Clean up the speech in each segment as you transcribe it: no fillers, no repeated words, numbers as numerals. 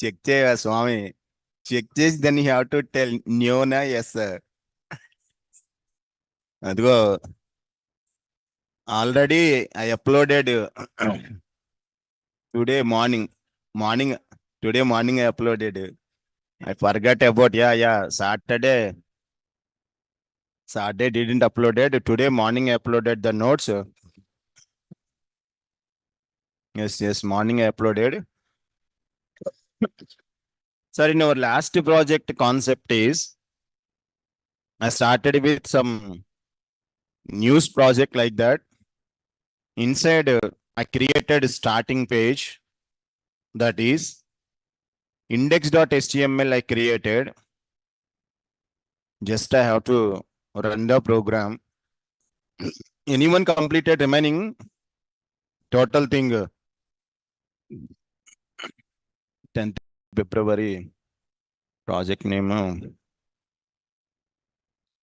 Check చేయవా స్వామి? Check చేసి then you have to tell న్యూనా ఎస్ సార్. అదిగో already I uploaded today morning. Morning today morning I uploaded. I forgot about, yeah. Saturday didn't upload it. Today morning I uploaded the notes. Yes, morning I uploaded. Sir, in our last project concept is, I started with some news project like that. Inside, I created a starting page, that is index.html I created. Just I have to run the program. Anyone completed remaining total thing? 10th February, project name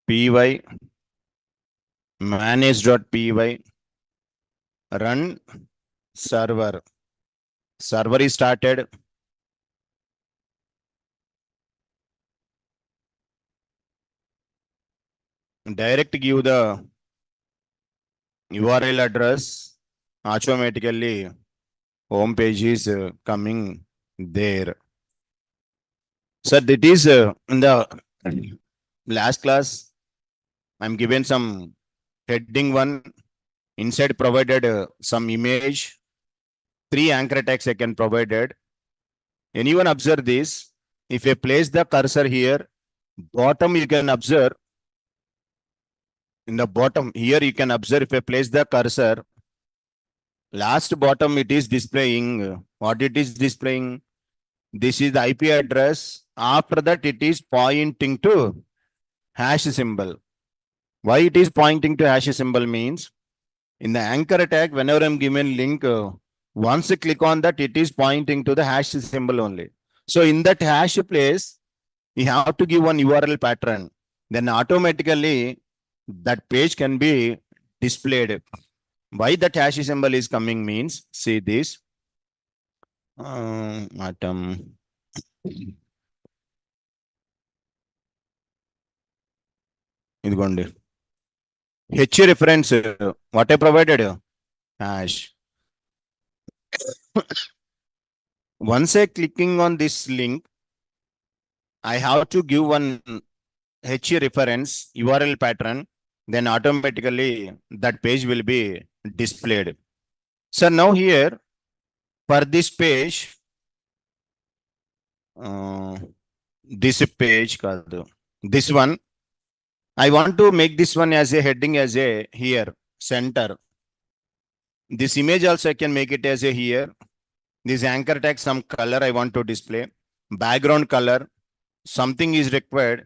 py manage.py run server. Server is started. Direct give the URL address. Automatically home page is coming there. So that is in the last class I'm given some heading one. Inside provided some image. 3 anchor tags I can provided. Anyone observe this? If I place the cursor here, bottom you can observe. In the bottom here you can observe, if I place the cursor, last bottom it is displaying. What it is displaying? This is the IP address. After that it is pointing to hash symbol. Why it is pointing to hash symbol means, in the anchor tag, whenever I'm given link, once you click on that, it is pointing to the hash symbol only. So in that hash place, you have to give one URL pattern. Then automatically that page can be displayed. Why that hash symbol is coming means, see this. Atom. ఇదిగోండి H reference what I provided hash. Once I clicking on this link, I have to give one H reference URL pattern, then automatically that page will be displayed. So now here for this page, this page called this one, I want to make this one as a heading as a here center. This image also I can make it as a here. This anchor tag, some color I want to display, background color, something is required.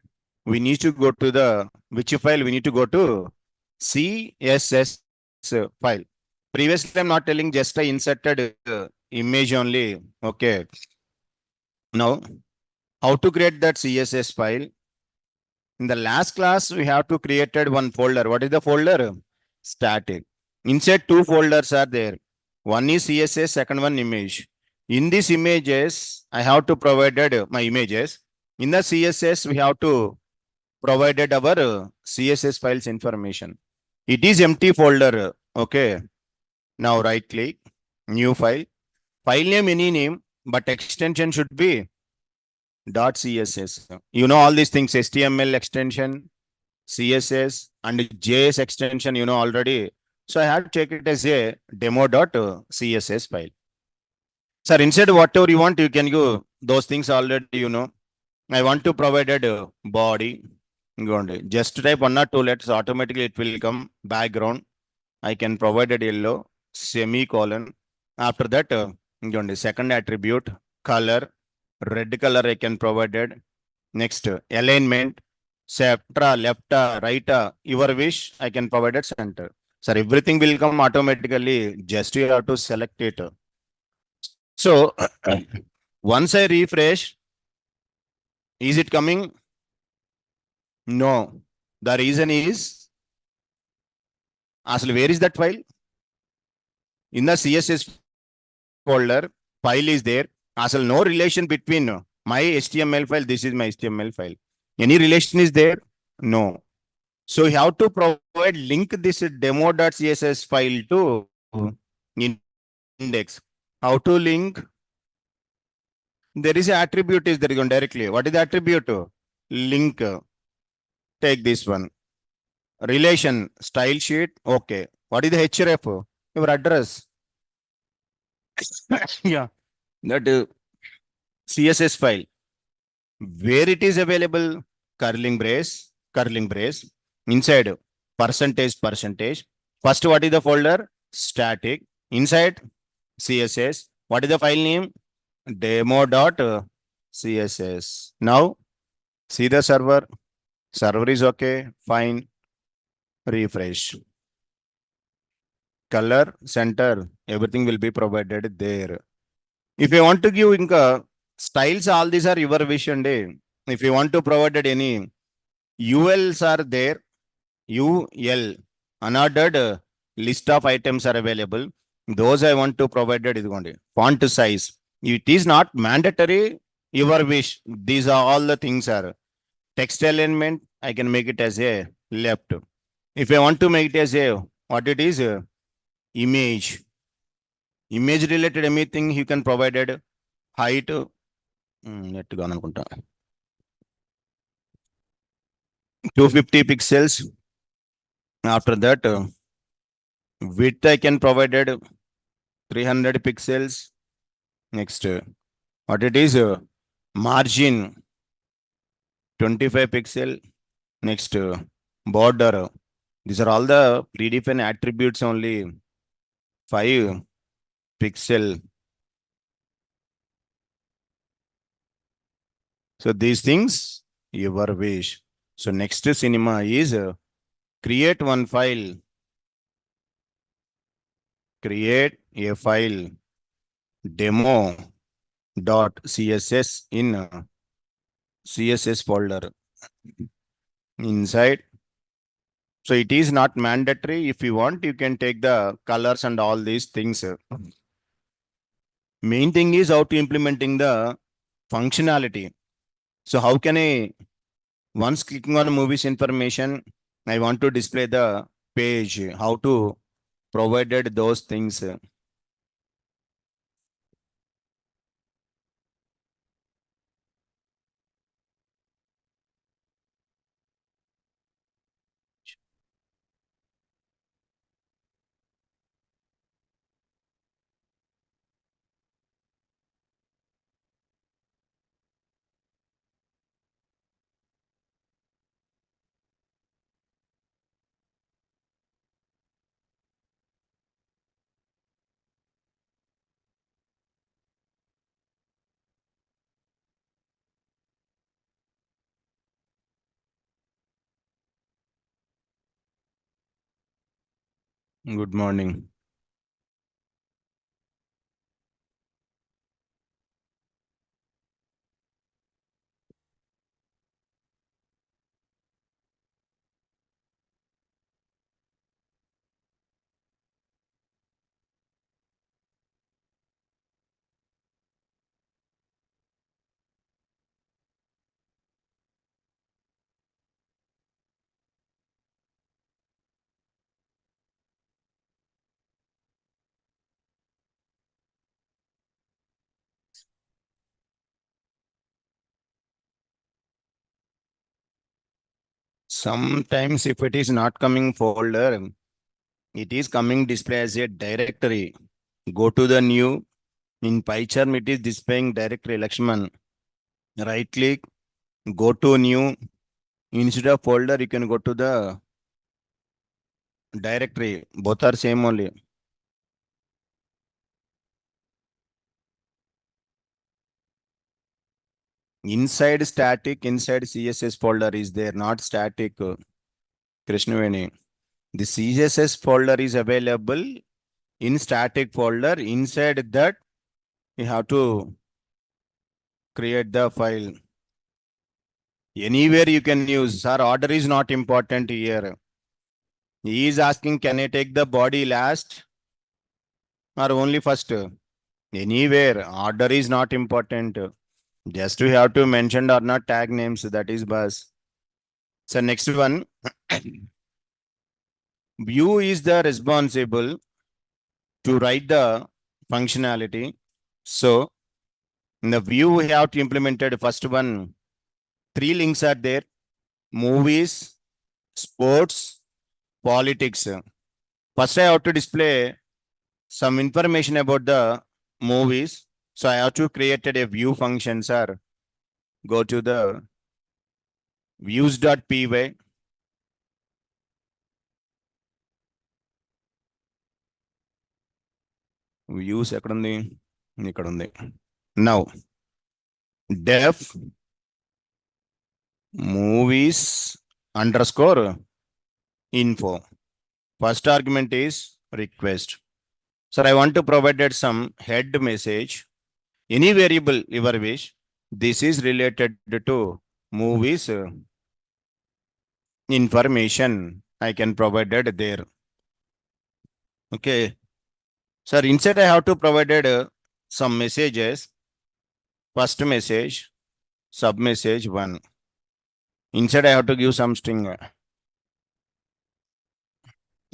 We need to go to the, which file? We need to go to CSS file. Previously, I'm not telling, just I inserted image only. Okay. Now, how to create that CSS file? In the last class, we have to created one folder. What is the folder? Static. Inside 2 folders are there. One is CSS, second one image. In these images, I have to provided my images. In the CSS, we have to provided our CSS files information. It is empty folder. Okay. Now right click, new file. File name any name, but extension should be .css. You know all these things, HTML extension, CSS and JS extension, you know already. So I have to check it as a demo.css file. Sir, inside whatever you want, you can go those things already, you know. I want to provide a body. Just type 1 or 2 letters, automatically it will come. Background, I can provide a yellow, semicolon. After that, second attribute, color, red color I can provide it. Next, alignment, left, right, your wish, I can provide it center. Sir, everything will come automatically. Just you have to select it. So once I refresh, is it coming? No. The reason is, actually, where is that file? In the CSS folder, file is there. Asal no relation between my HTML file, this is my HTML file. Any relation is there? No. So you have to provide link this demo.css file to index. How to link? There is an attribute is there directly. What is the attribute? Link. Take this one. Relation, style sheet. Okay. What is the href? Your address. Yeah. That CSS file. Where it is available? Curling brace. Inside percentage. First, what is the folder? Static. Inside CSS. What is the file name? Demo.css. Now, see the server. Server is okay. Fine. Refresh. Color, center, everything will be provided there. If you want to give inka styles, all these are your vision day. If you want to provide any ULs are there, UL, unordered list of items are available. Those I want to provide it. Font size. It is not mandatory. Your wish. These are all the things are. Text alignment, I can make it as a left. If I want to make it as a, what it is, image. Image related anything you can provide it. Height. Net 250 pixels. After that, width I can provide it 300 pixels. Next, what it is, margin 25 pixel. Next, border. These are all the predefined attributes only. 5 pixel. So these things, your wish. So next cinema is create one file. Create a file demo.css in CSS folder inside. So it is not mandatory. If you want, you can take the colors and all these things. Main thing is how to implementing the functionality. So how can I, once clicking on movies information, I want to display the page, how to provided those things. Good morning. Sometimes if it is not coming folder, it is coming display as a directory. Go to the new. In PyCharm, it is displaying directory Lakshman. Right click, go to new. Instead of folder, you can go to the directory. Both are same only. Inside static, inside CSS folder is there, not static. Krishnaveni. The CSS folder is available in static folder. Inside that, you have to create the file. Anywhere you can use. Sir, order is not important here. He is asking, can I take the body last or only first? Anywhere, order is not important. Just we have to mention or not tag names. That is bus. So next one, view is the responsible to write the functionality. So in the view, we have to implemented first one. Three links are there: movies, sports, politics. First, I have to display some information about the movies. So I have to created a view function, sir. Go to the views.py. Views ఎక్కడ ఉంది? ఇక్కడ ఉంది. Now, def movies underscore info. First argument is request. Sir, I want to provide some head message. Any variable your wish. This is related to movies information. I can provide it there. Okay. Sir, inside I have to provide some messages. First message, sub message 1. Inside I have to give some string.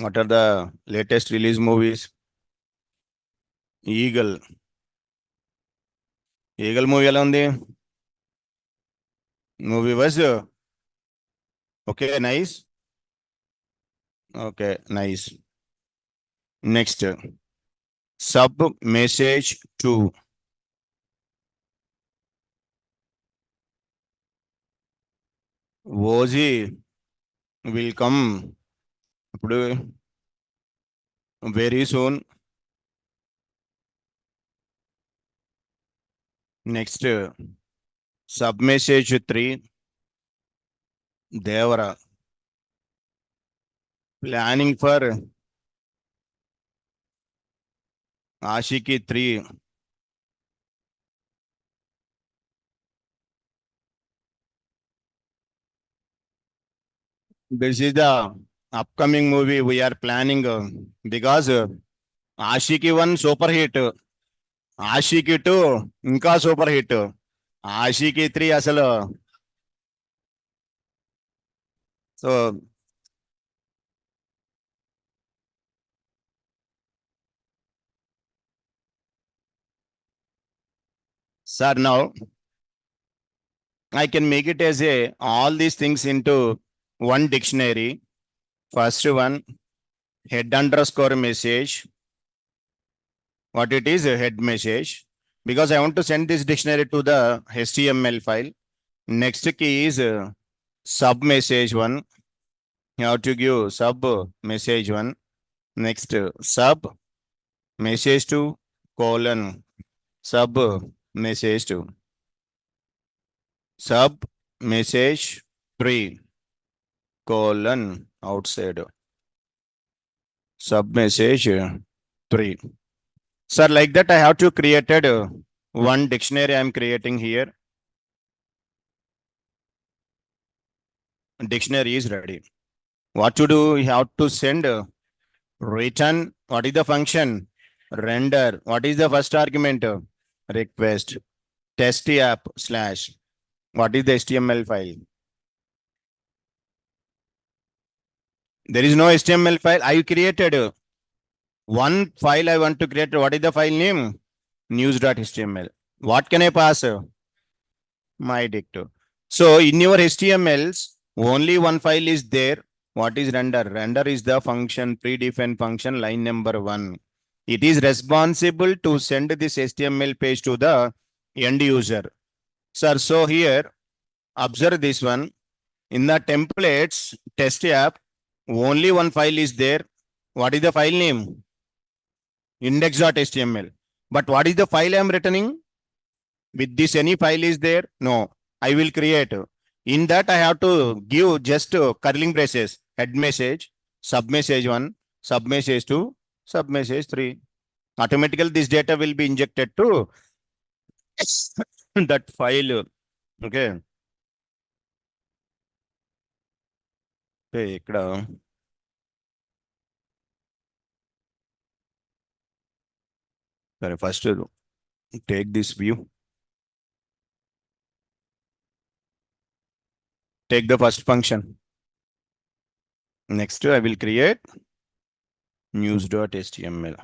What are the latest release movies? Eagle. Eagle movie ఎలా ఉంది? Movie was okay, nice. Okay, nice. Next, sub message 2. Wozi will come ఇప్పుడు very soon. Next, sub message 3. Devara. Planning for Ashiki 3. This is the upcoming movie we are planning because Ashiki 1 super hit. Ashiki 2 ఇంకా super hit. Ashiki 3 అసలు so sir, now I can make it as a all these things into one dictionary. First one, head underscore message. What it is, a head message, because I want to send this dictionary to the HTML file. Next key is sub message 1. You have to give sub message 1. Next, sub message 2 colon sub message 2. Sub message 3 colon outside. Sub message 3. Sir, like that I have to created one dictionary I am creating here. Dictionary is ready. What to do? You have to send return. What is the function? Render. What is the first argument? Request. Test app slash. What is the HTML file? There is no HTML file. I created one file I want to create. What is the file name? News.html. What can I pass? My dicto. So in your HTMLs, only one file is there. What is render? Render is the function, predefined function, line number 1. It is responsible to send this HTML page to the end user. Sir, so here, observe this one. In the templates, test app, only one file is there. What is the file name? Index.html. But what is the file I am returning? With this, any file is there? No. I will create. In that, I have to give just curling braces, head message, sub message 1, sub message 2, sub message 3. Automatically, this data will be injected to that file. Okay. ఇక్కడ సరే first Take this view. Take the first function. Next, I will create news.html.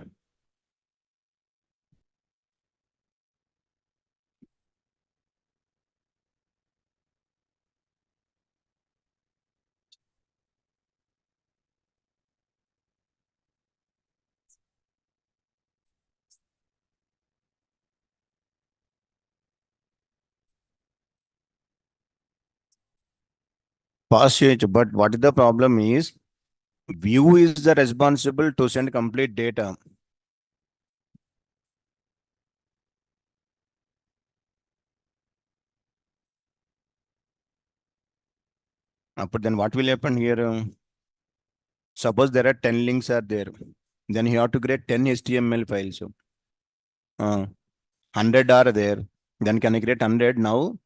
Passage, but what is the problem is view is the responsible to send complete data. But then what will happen here? Suppose there are 10 links are there. Then you have to create 10 HTML files. 100 are there. Then can I create 100? Now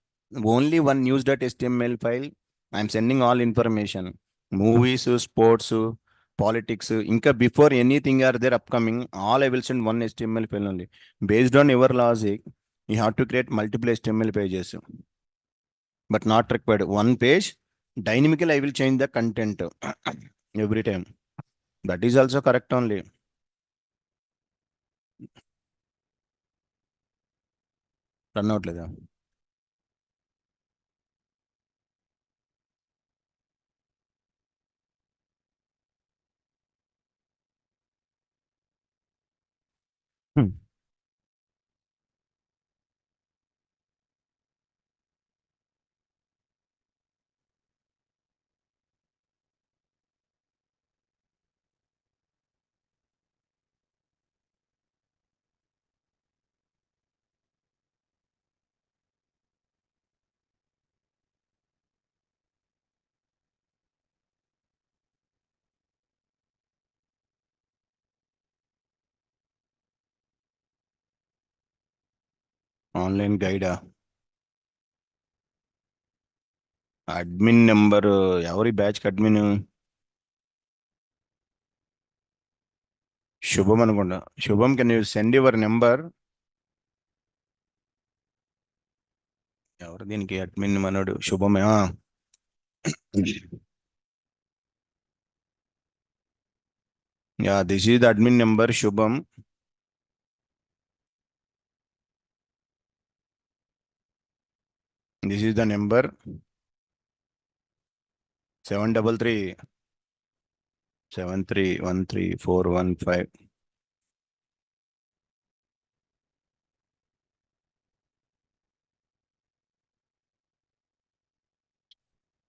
only one news.html file. I'm sending all information. Movies, sports, politics. Inka before anything are there upcoming, all I will send one HTML file only. Based on your logic, you have to create multiple HTML pages. But not required. One page, dynamically I will change the content every time. That is also correct only. Run out లేదా online గైడా admin number ఎవరి batch admin Shubham అనుకుంటా Shubham can you send your number ఎవరు దీనికి admin మనోడు శుభమే yeah this is the admin number Shubham this is the number 733 7313415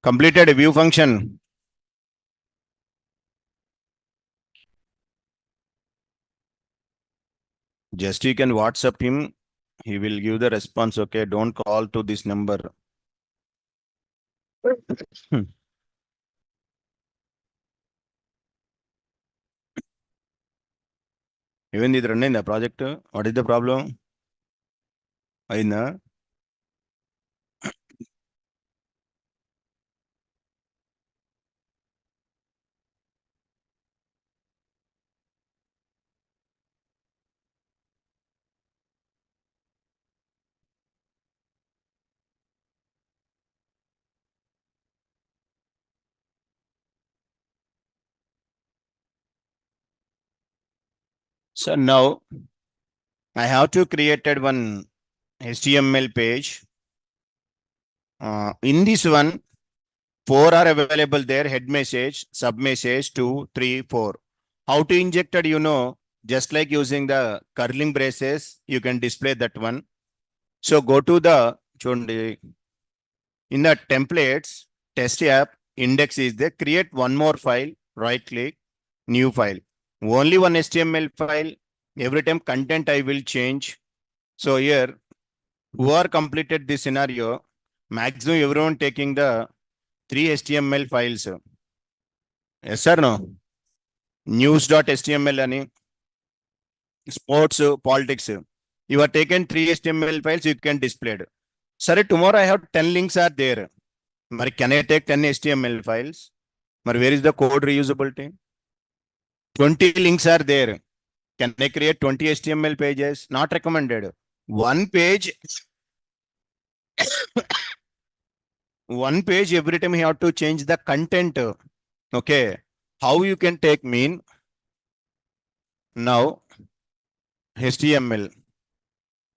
completed view function. Just you can WhatsApp him. He will give the response. Okay, don't call to this number. Even ఇది run అయిందా project what is the problem అయిందా So now I have to created one HTML page. In this one, 4 are available there: head message, sub message, 2, 3, 4. How to inject it, you know, just like using the curling braces, you can display that one. So go to the in the templates, test app, index is there. Create one more file, right click, new file. Only one HTML file. Every time content I will change. So here, who are completed this scenario, maximum everyone taking the 3 HTML files. Yes or no? News.html ani, sports, politics. You are taken 3 HTML files, you can display it. Sorry, tomorrow I have 10 links are there. But can I take 10 HTML files? But where is the code reusability? 20 links are there. Can I create 20 HTML pages? Not recommended. One page, one page every time you have to change the content. Okay. How you can take mean? Now, HTML.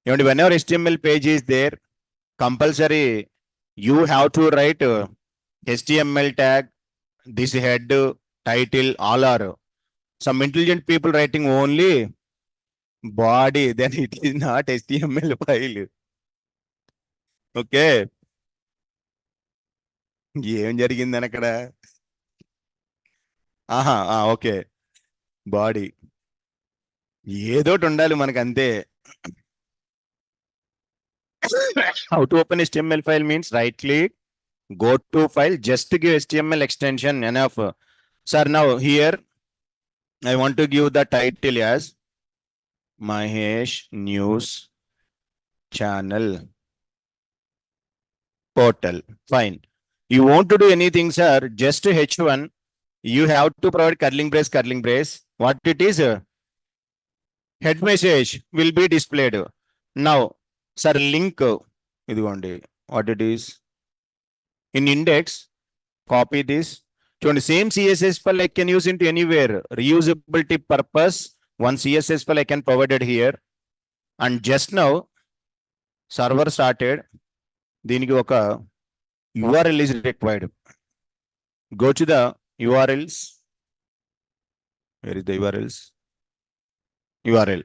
Whenever HTML page is there, compulsory, you have to write HTML tag, this head, title, all are. Some intelligent people writing only body, then it is not HTML file. Okay. ఏం జరిగిందని అక్కడ? ఆహా! Okay. Body. ఏదోటి ఉండాలి మనకు అంతే. How to open HTML file means right click, go to file, just give HTML extension enough. Sir, now here I want to give the title as Mahesh News Channel Portal. Fine. You want to do anything, sir, just H1, you have to provide curling brace. What it is? Head message will be displayed. Now, sir, link, ఇదిగోండి, what it is. In index, copy this. So the same CSS file I can use into anywhere. Reusability purpose, one CSS file I can provide it here. And just now, server started. దీనికి ఒక URL is required. Go to the URLs. Where is the URLs? URL.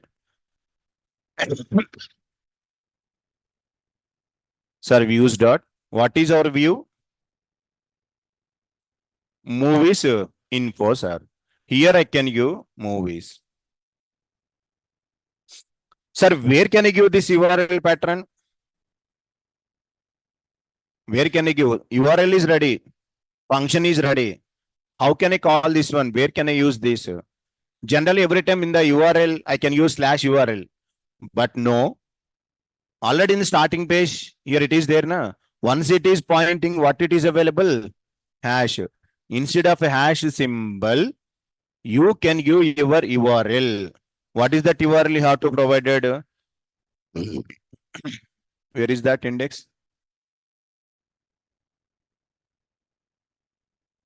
Sir, views dot. What is our view? Movies info, sir. Here I can give movies. Sir, where can I give this URL pattern? Where can I give? URL is ready. Function is ready. How can I call this one? Where can I use this? Generally, every time in the URL, I can use /URL. But no. Already in the starting page, here it is there. Na? Once it is pointing what it is available, hash. Instead of a hash symbol, you can give your URL. What is that URL you have to provided? Where is that index?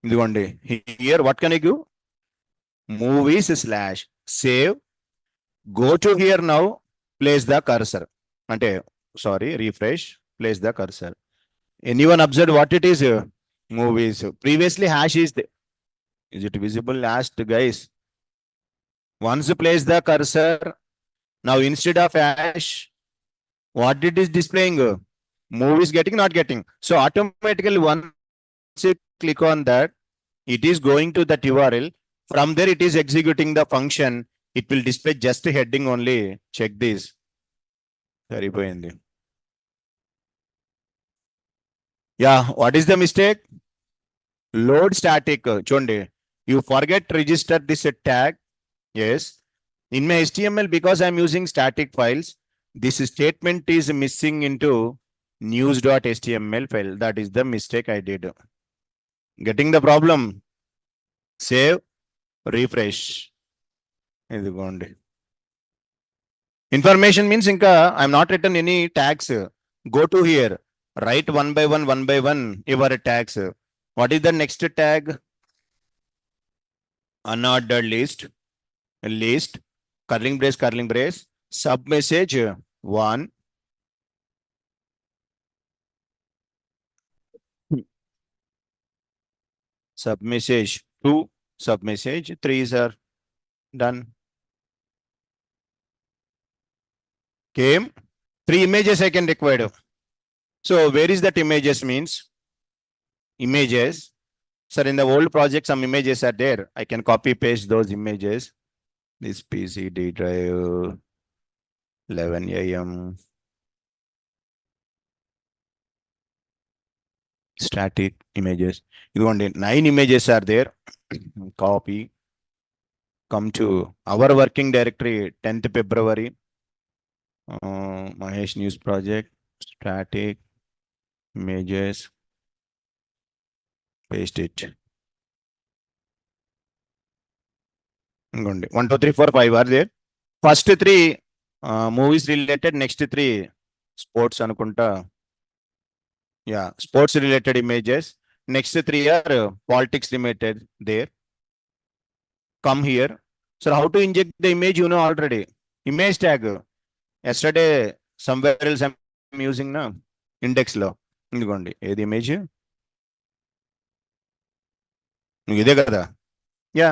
Here, what can I give? Movies / save. Go to here now, place the cursor. Sorry, refresh, place the cursor. Anyone observed what it is? Movies. Previously hash is there. Is it visible? Last, guys. Once you place the cursor, now instead of hash, what it is displaying? Movies getting, not getting. So automatically once you click on that, it is going to that URL. From there, it is executing the function. It will display just a heading only. Check this. సరిపోయింది. Yeah, what is the mistake? Load static. చూడండి, you forget register this tag. Yes. In my HTML, because I'm using static files, this statement is missing into news.html file. That is the mistake I did. Getting the problem? Save, refresh. ఇదిగోండి. Information means inka I'm not written any tags. Go to here. Write one by one your tags. What is the next tag? Unordered list, curling brace, sub message 1, sub message 2, sub message 3 are done. Came 3 images I can require. So where is that images means? Images. Sir, in the old project, some images are there. I can copy paste those images. This PCD drive, 11 AM. Static images. You want 9 images are there. Copy. Come to our working directory, 10th February. Mahesh News Project, static images. Paste it. 1, 2, 3, 4, 5 are there. First 3 Movies related next three sports anukunta. Yeah, sports related images. Next three are politics related there. Come here. So how to inject the image, you know already. Image tag. Yesterday somewhere else I'm using na index లో ఇదిగోండి ఏది image ఇదే కదా yeah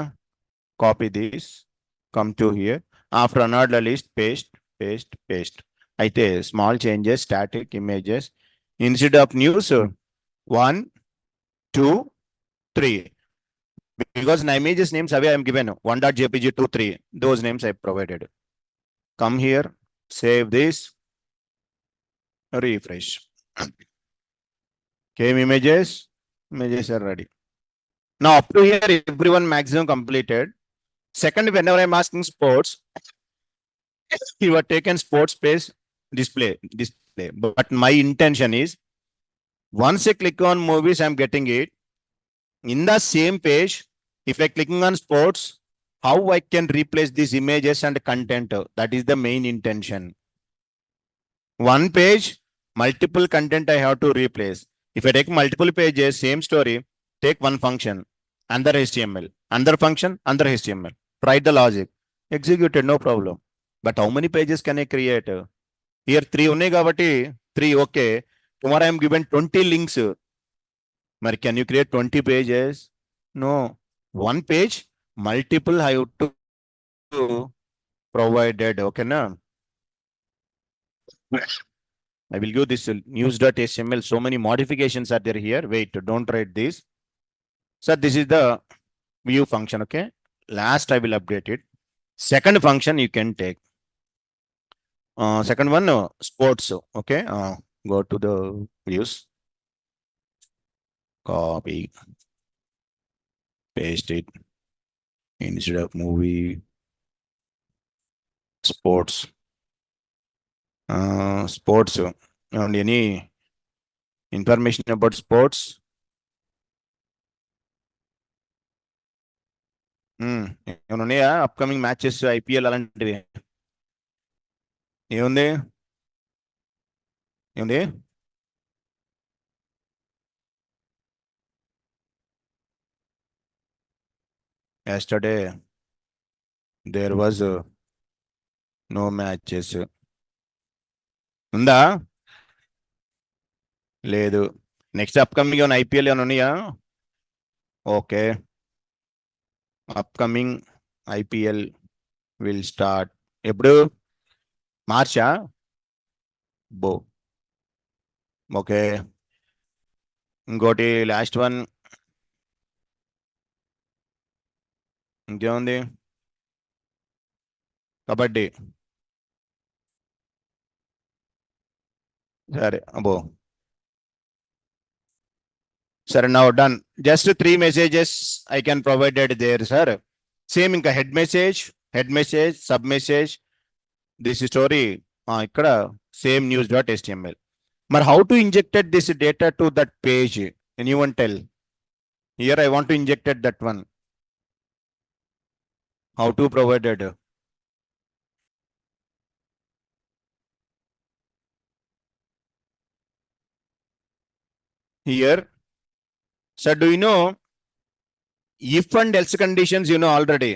copy this come to here after unordered list paste అయితే small changes static images instead of news 1 2 3 because my images names away I am given 1.jpg 2 3 those names I provided. Come here, save this, refresh. Came images are ready. Now up to here everyone maximum completed. Second, whenever I'm asking sports, you are taken sports space display. But my intention is once I click on movies, I'm getting it. In the same page, if I clicking on sports, how I can replace these images and content? That is the main intention. One page, multiple content I have to replace. If I take multiple pages, same story, take one function, under HTML, under function, under HTML. Write the logic. Executed, no problem. But how many pages can I create? Here 3 ఉన్నాయి కాబట్టి 3 okay. Tomorrow I am given 20 links. But can you create 20 pages? No. One page, multiple I have to provided. Okay, na? I will give this news.html. So many modifications are there here. Wait, don't write this. So this is the view function. Okay. Last I will update it. Second function you can take. Second one, sports. Okay. Go to the views. Copy. Paste it. Instead of movie. Sports. Sports. And any information about sports? ఏమన్నాయా upcoming matches IPL అలాంటివి ఏముంది yesterday there was no matches ఉందా లేదు next upcoming ఏమైనా IPL ఏమైనా ఉన్నాయా okay upcoming IPL will start ఎప్పుడు మార్చా బో ఓకే ఇంకోటి లాస్ట్ వన్ ఇంకేముంది కబడ్డీ సరే అబ్బో sir now done just 3 messages I can provided there sir same inka head message sub message this story ikkada same news.html but how to injected this data to that page anyone tell here I want to injected that one how to provided here. So do you know if and else conditions you know already?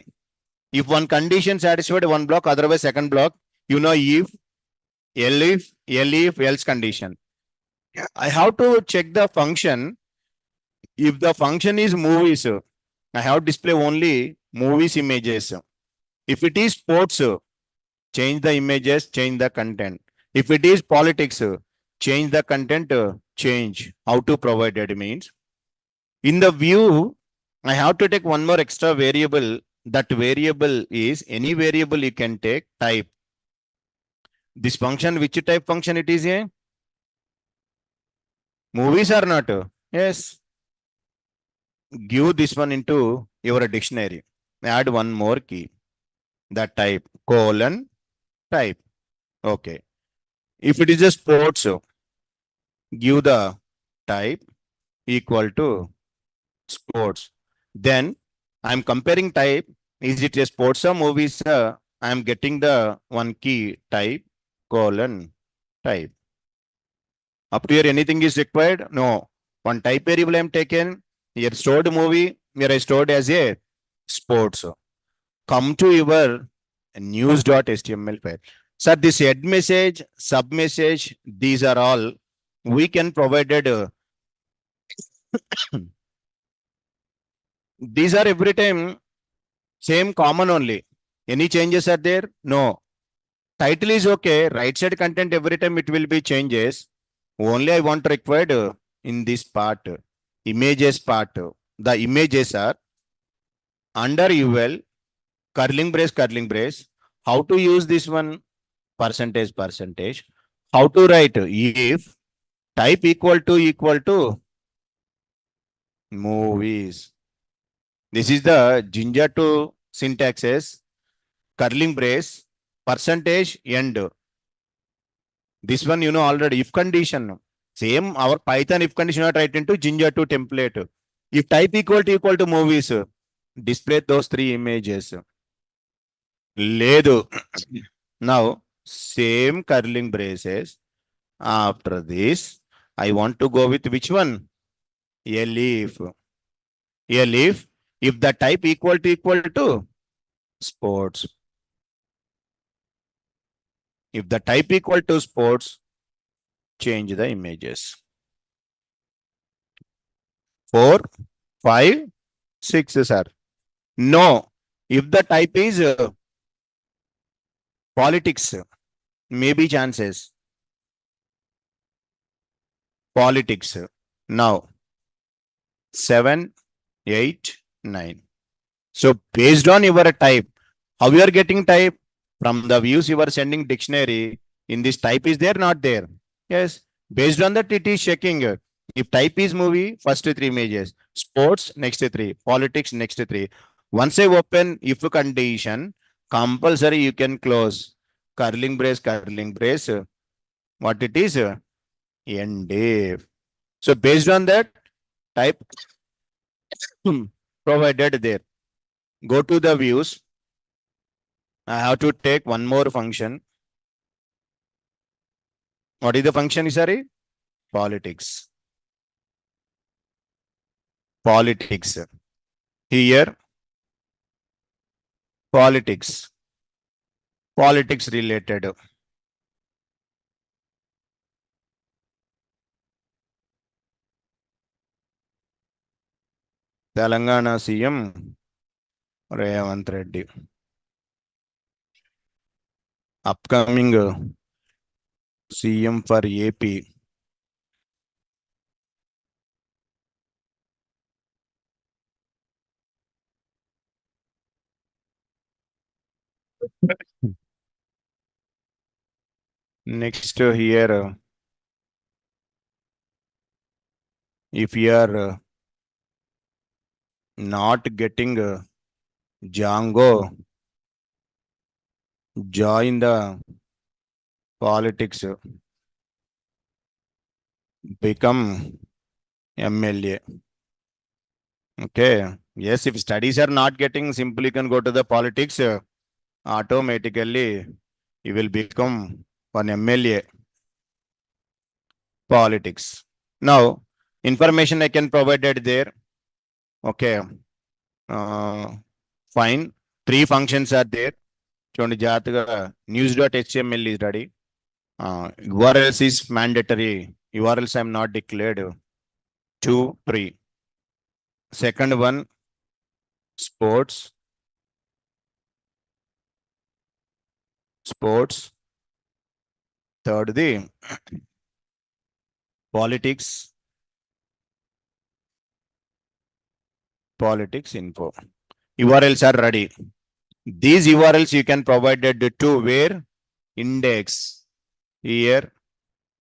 If one condition satisfied one block, otherwise second block, you know if, else condition. I have to check the function. If the function is movies, I have to display only movies images. If it is sports, change the images, change the content. If it is politics, change the content, change. How to provide it means. In the view, I have to take one more extra variable. That variable is any variable you can take type. This function, which type function it is here? Movies or not? Yes. Give this one into your dictionary. Add one more key. That type colon type. Okay. If it is a sports, give the type equal to sports. Then I'm comparing type. Is it a sports or movies? I am getting the one key type colon type. Up to here, anything is required? No. One type variable I am taken. Here stored movie. Here I stored as a sports. Come to your news.html file. Sir, this head message, sub message, these are all we can provided. These are every time same common only. Any changes are there? No. Title is okay. Right side content every time it will be changes. Only I want required in this part, images part. The images are under UL, curling brace. How to use this one? Percentage. How to write? If type equal to movies. This is the ginger to syntaxes, curling brace, percentage end. This one you know already. If condition. Same our Python if condition are write into ginger to template. If type equal to movies, display those three images. Ledu. Now, same curling braces. After this, I want to go with which one? A leaf. A leaf. If the type equal to sports. If the type equal to sports, change the images. 4, 5, 6, sir. No. If the type is politics, maybe chances. Politics. Now, 7, 8, 9. So based on your type, how you are getting type? From the views you are sending dictionary, in this type is there, not there? Yes. Based on that, it is checking. If type is movie, first 3 images. Sports, next 3. Politics, next 3. Once I open if condition, compulsory you can close. Curling brace. What it is? End if. So based on that, type provided there. Go to the views. I have to take one more function. What is the function, sorry? Politics. Here, politics related. Telangana CM Revanth Reddy. Upcoming CM for AP. Next here, if you are not getting Django, join the politics, become MLA. Okay. Yes, if studies are not getting, simply you can go to the politics. Automatically, you will become one MLA. Politics. Now, information I can provide it there. Okay. Fine. 3 functions are there. News.html is ready. URLs is mandatory. URLs I am not declared. 2, 3. Second one, sports. Third, the politics info. URLs are ready. These URLs you can provide it to where? Index. Here,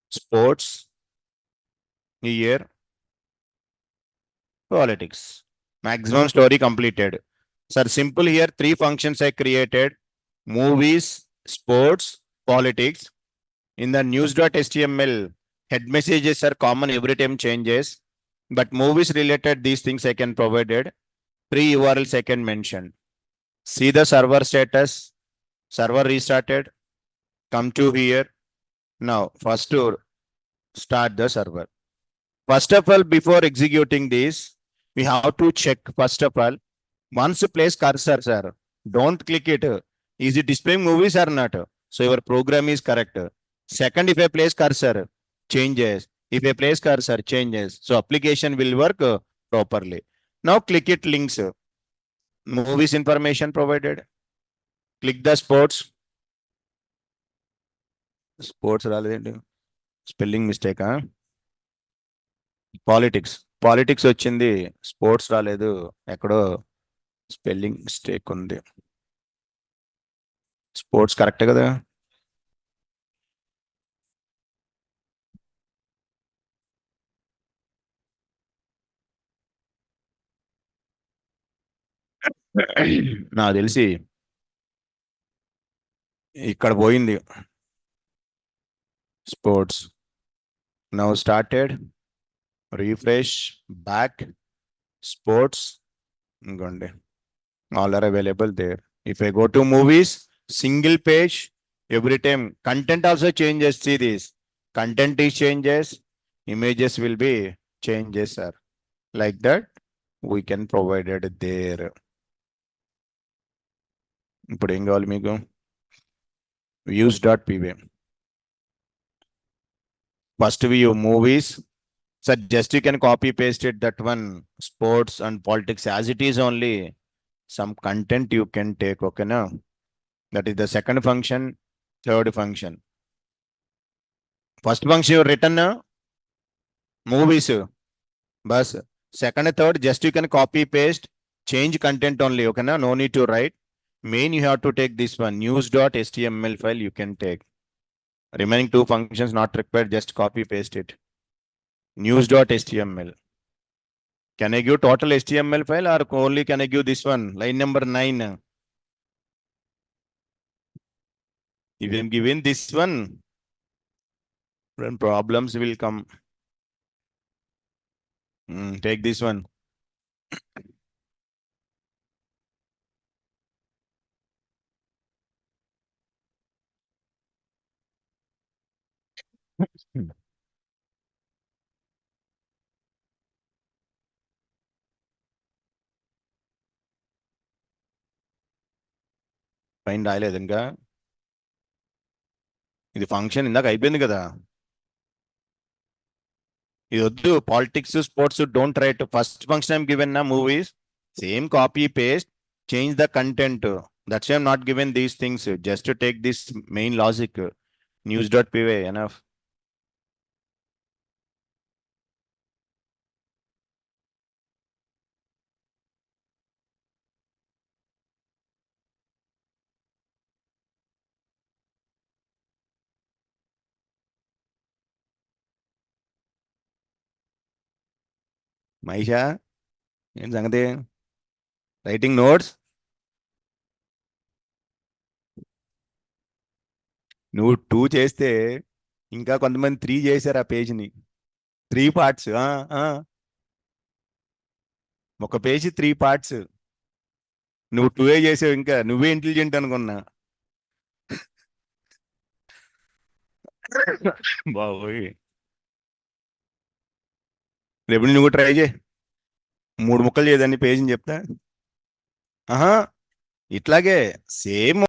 sports. Here, politics. Maximum story completed. Sir, simple here. 3 functions I created. Movies, sports, politics. In the news.html, head messages are common every time changes. But movies related, these things I can provide it. 3 URLs I can mention. See the server status. Server restarted. Come to here. Now, first to start the server. First of all, before executing this, we have to check first of all. Once you place cursor, sir, don't click it. Is it displaying movies or not? So your program is correct. Second, if I place cursor, changes. If I place cursor, changes. So application will work properly. Now click it links. Movies information provided. Click the sports. Sports రాలేదండి spelling mistake politics వచ్చింది sports రాలేదు ఎక్కడో spelling mistake ఉంది sports correct కదా నాకు తెలిసి ఇక్కడ పోయింది sports now started refresh back sports ఇంకోండి all are available there. If I go to movies, single page, every time content also changes. See this content is changes, images will be changes, sir. Like that, we can provide it there. ఇప్పుడు ఏం కావాలి మీకు views.pv first view movies. So just you can copy paste it that one sports and politics as it is only. Some content you can take, okay now. That is the second function. Third function. First function you written movies. Bus. Second and third, just you can copy paste, change content only. Okay now, no need to write. Main you have to take this one news.html file you can take. Remaining two functions not required, just copy paste it. News.html. Can I give total HTML file or only can I give this one? Line number 9. If I'm given this one, then problems will come. Take this one. పైన రాయలేదు ఇంకా ఇది function ఇందాక అయిపోయింది కదా ఇది వద్దు politics sports don't write first function I'm given నా movies same copy paste change the content that's I'm not given these things just take this main logic news.py enough. Mahisha ఏం సంగతి రైటింగ్ నోట్స్ నువ్వు 2 చేస్తే ఇంకా కొంతమంది 3 చేశారు ఆ పేజ్ని 3 పార్ట్స్ ఒక పేజీ 3 పార్ట్స్ నువ్వు 2 చేసావు ఇంకా నువ్వే ఇంటెలిజెంట్ అనుకున్నా బాబోయ్ రేపు నువ్వు ట్రై చేయి 3 ముక్కలు చేయదని పేజీని చెప్తా ఆహా ఇట్లాగే same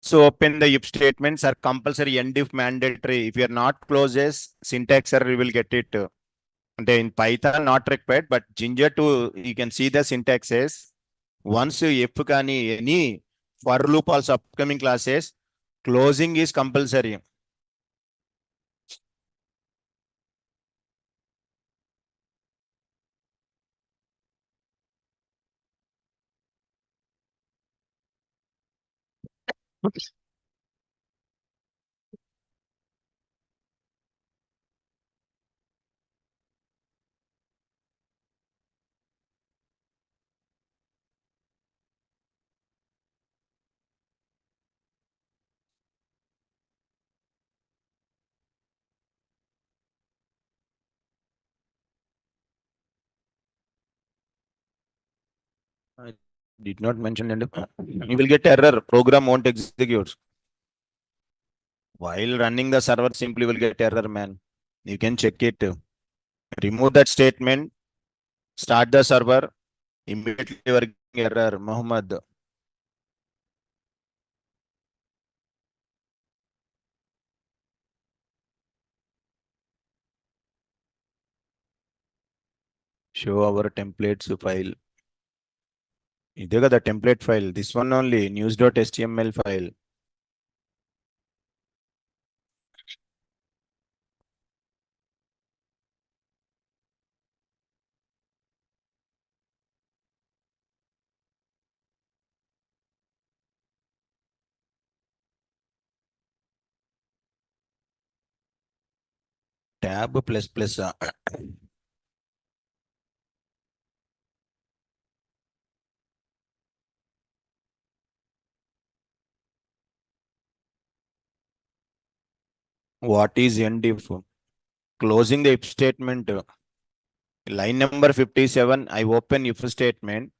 So open the if statements are compulsory, end if mandatory. If you are not closes, syntax error, you will get it. They in Python not required, but Ginger 2, you can see the syntax says once if kani any for loop also upcoming classes, closing is compulsory. I did not mention and you will get error. Program won't execute. While running the server, simply will get error, man. You can check it. Remove that statement, start the server, immediately working error, Muhammad. Show our templates file. Idega the template file. This one only news.html file. Tab plus plus. What is end if? Closing the if statement. Line number 57. I open if statement.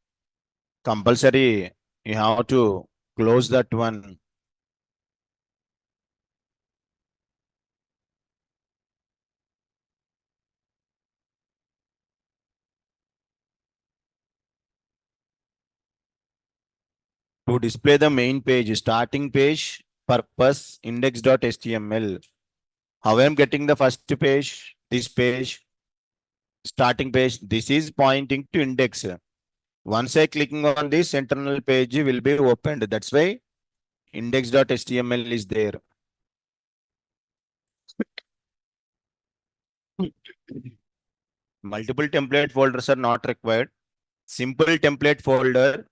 Compulsory. You have to close that one. To display the main page, starting page, purpose, index.html. How I am getting the first page, this page, starting page, this is pointing to index. Once I clicking on this, internal page will be opened. That's why index.html is there. Multiple template folders are not required. Simple template folder,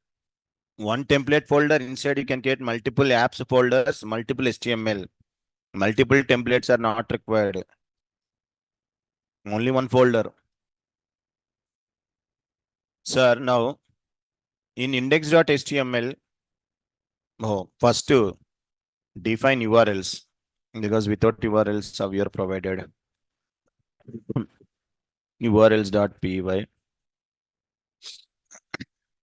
one template folder inside you can get multiple apps folders, multiple HTML. Multiple templates are not required. Only one folder. Sir, now in index.html, first to define URLs because without URLs, how we are provided urls.py.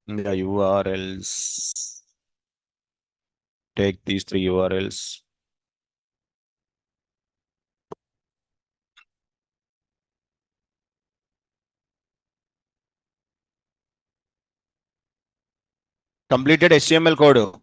The URLs. Take these three URLs. Completed HTML code.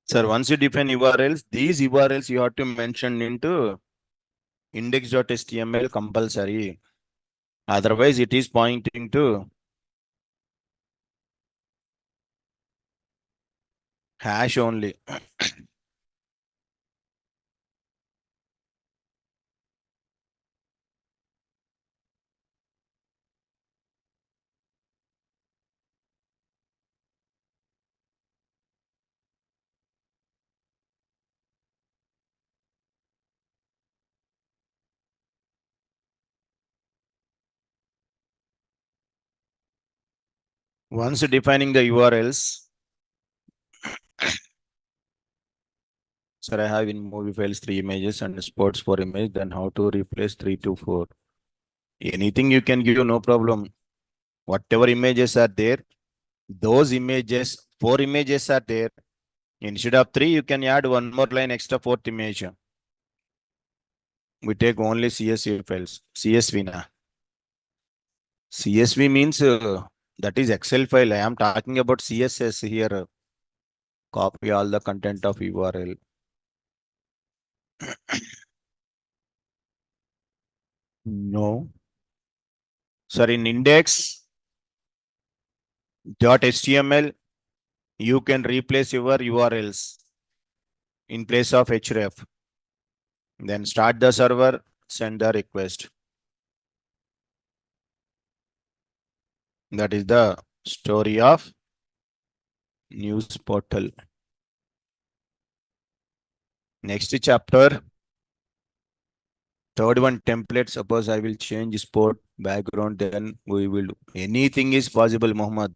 Sir, once you define URLs, these URLs you have to mention into index.html compulsory. Otherwise, it is pointing to hash only. Once defining the URLs, sir, I have in movie files 3 images and sports 4 images. Then how to replace 3 to 4? Anything you can give, no problem. Whatever images are there, those images, 4 images are there. Instead of 3, you can add one more line extra, fourth image. We take only CSV files. CSV na. CSV means that is Excel file. I am talking about CSS here. Copy all the content of URL. No. Sir, in index.html, you can replace your URLs in place of href. Then start the server, send the request. That is the story of news portal. Next chapter, third one, template. Suppose I will change sport background, then we will do. Anything is possible, Muhammad.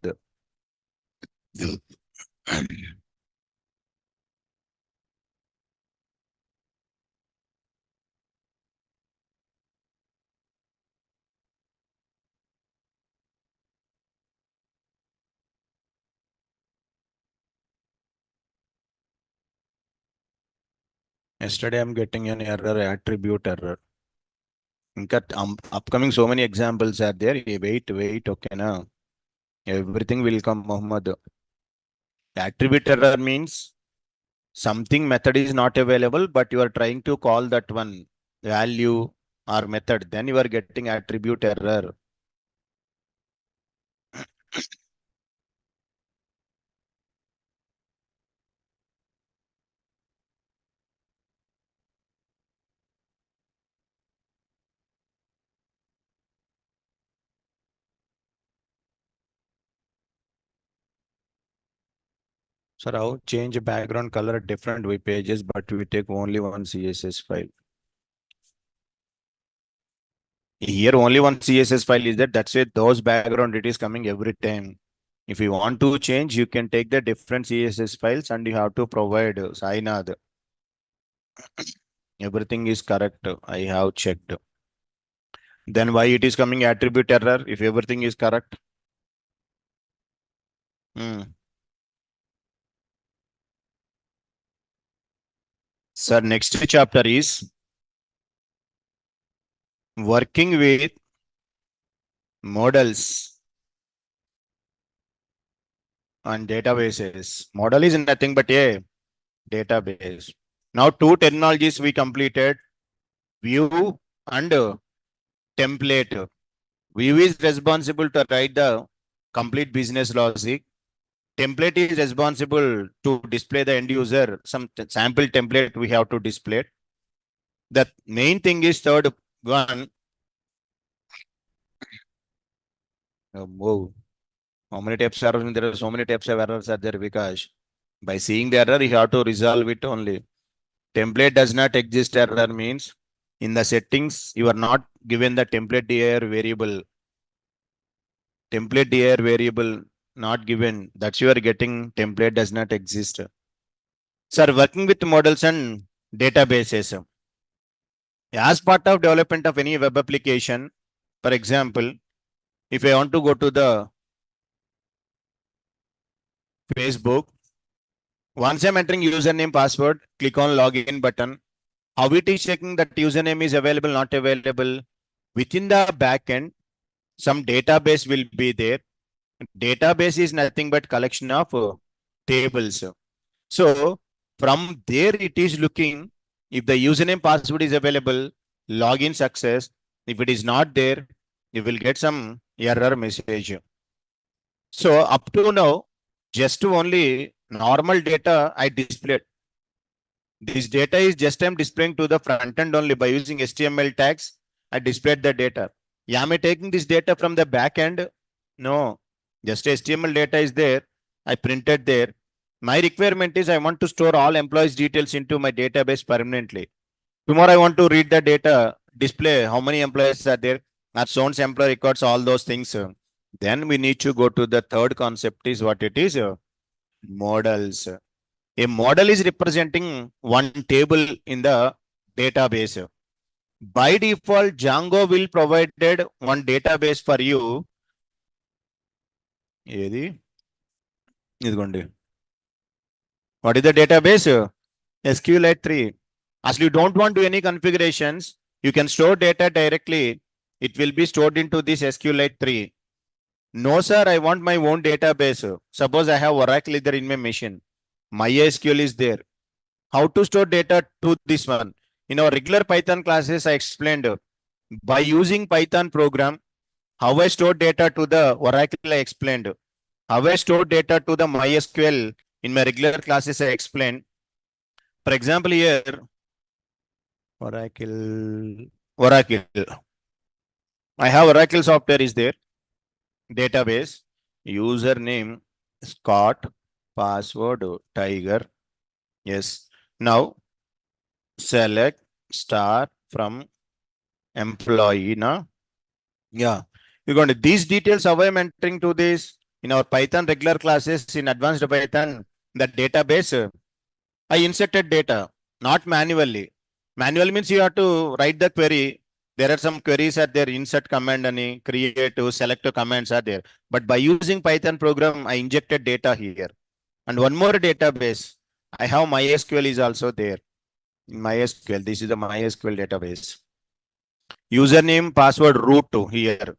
Yesterday I'm getting an error, attribute error. In fact, upcoming so many examples are there. Wait, okay now. Everything will come, Muhammad. Attribute error means something method is not available, but you are trying to call that one value or method. Then you are getting attribute error. So how change background color at different web pages, but we take only one CSS file. Here only one CSS file is that. That's it. Those background it is coming every time. If you want to change, you can take the different CSS files and you have to provide Sainad. Everything is correct. I have checked. Then why it is coming attribute error if everything is correct? Sir, next chapter is working with models and databases. Model is nothing but a database. Now, two technologies we completed, view and template. View is responsible to write the complete business logic. Template is responsible to display the end user, some sample template we have to display. The main thing is third one. Whoa. How many types are there? There are so many types of errors are there because by seeing the error, you have to resolve it only. Template does not exist error means in the settings, you are not given the template dir variable. Template dir variable not given. That's you are getting template does not exist. Sir, working with models and databases. As part of development of any web application, for example, if I want to go to the Facebook, once I'm entering username, password, click on login button. How it is checking that username is available, not available? Within the backend, some database will be there. Database is nothing but collection of tables. So from there, it is looking if the username password is available, login success. If it is not there, you will get some error message. So up to now, just only normal data I displayed. This data is just I'm displaying to the front end only by using HTML tags. I displayed the data. Am I taking this data from the back end? No, just HTML data is there. I printed there. My requirement is I want to store all employees details into my database permanently. Tomorrow I want to read the data, display how many employees are there, that zones employee records, all those things. Then we need to go to the third concept is what it is, models. A model is representing one table in the database. By default, Django will provided one database for you. ఏది ఇదిగోండి. What is the database? SQLite 3. As you don't want to do any configurations, you can store data directly. It will be stored into this SQLite 3. No, sir, I want my own database. Suppose I have Oracle there in my machine. MySQL is there. How to store data to this one? In our regular Python classes, I explained by using Python program, how I store data to the Oracle, I explained. How I store data to the MySQL in my regular classes, I explained. For example, here, Oracle. I have Oracle software is there. Database, username, Scott, password, Tiger. Yes. Now, select star from employee. Now, yeah. You're going to these details, how I'm entering to this in our Python regular classes in advanced Python, the database. I inserted data, not manually. Manual means you have to write the query. There are some queries are there, insert command and create to select commands are there. But by using Python program, I injected data here. And one more database, I have MySQL is also there. In MySQL, this is the MySQL database. Username, password, root to here.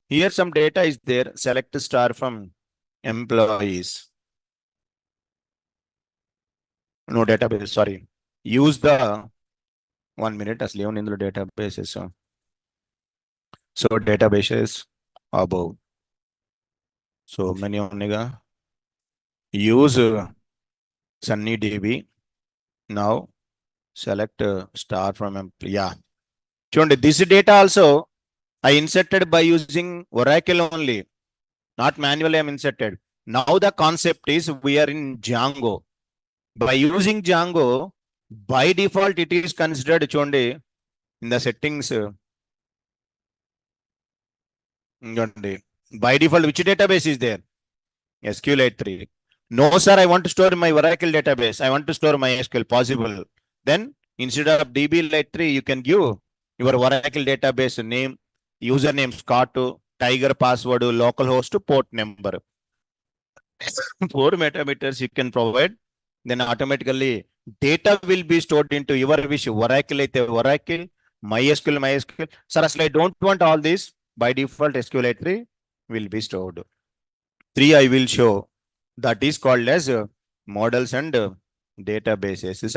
Here some data is there. Select star from employees. No database, sorry. Use the 1 minute as leon in the databases. So databases above. So many omega. Use Sunny DB. Now select star from yeah. This data also I inserted by using Oracle only, not manually I'm inserted. Now the concept is we are in Django. By using Django, by default it is considered chonde in the settings. By default, which database is there? SQLite 3. No, sir, I want to store my Oracle database. I want to store my SQL. Possible. Then instead of DB Lite 3, you can give your Oracle database name, username Scott, Tiger password, localhost, port number. 4 metameters you can provide. Then automatically data will be stored into your wish. Oracle, Oracle, MySQL. Sir, I don't want all this. By default, SQLite 3 will be stored. 3 I will show. That is called as models and databases. This is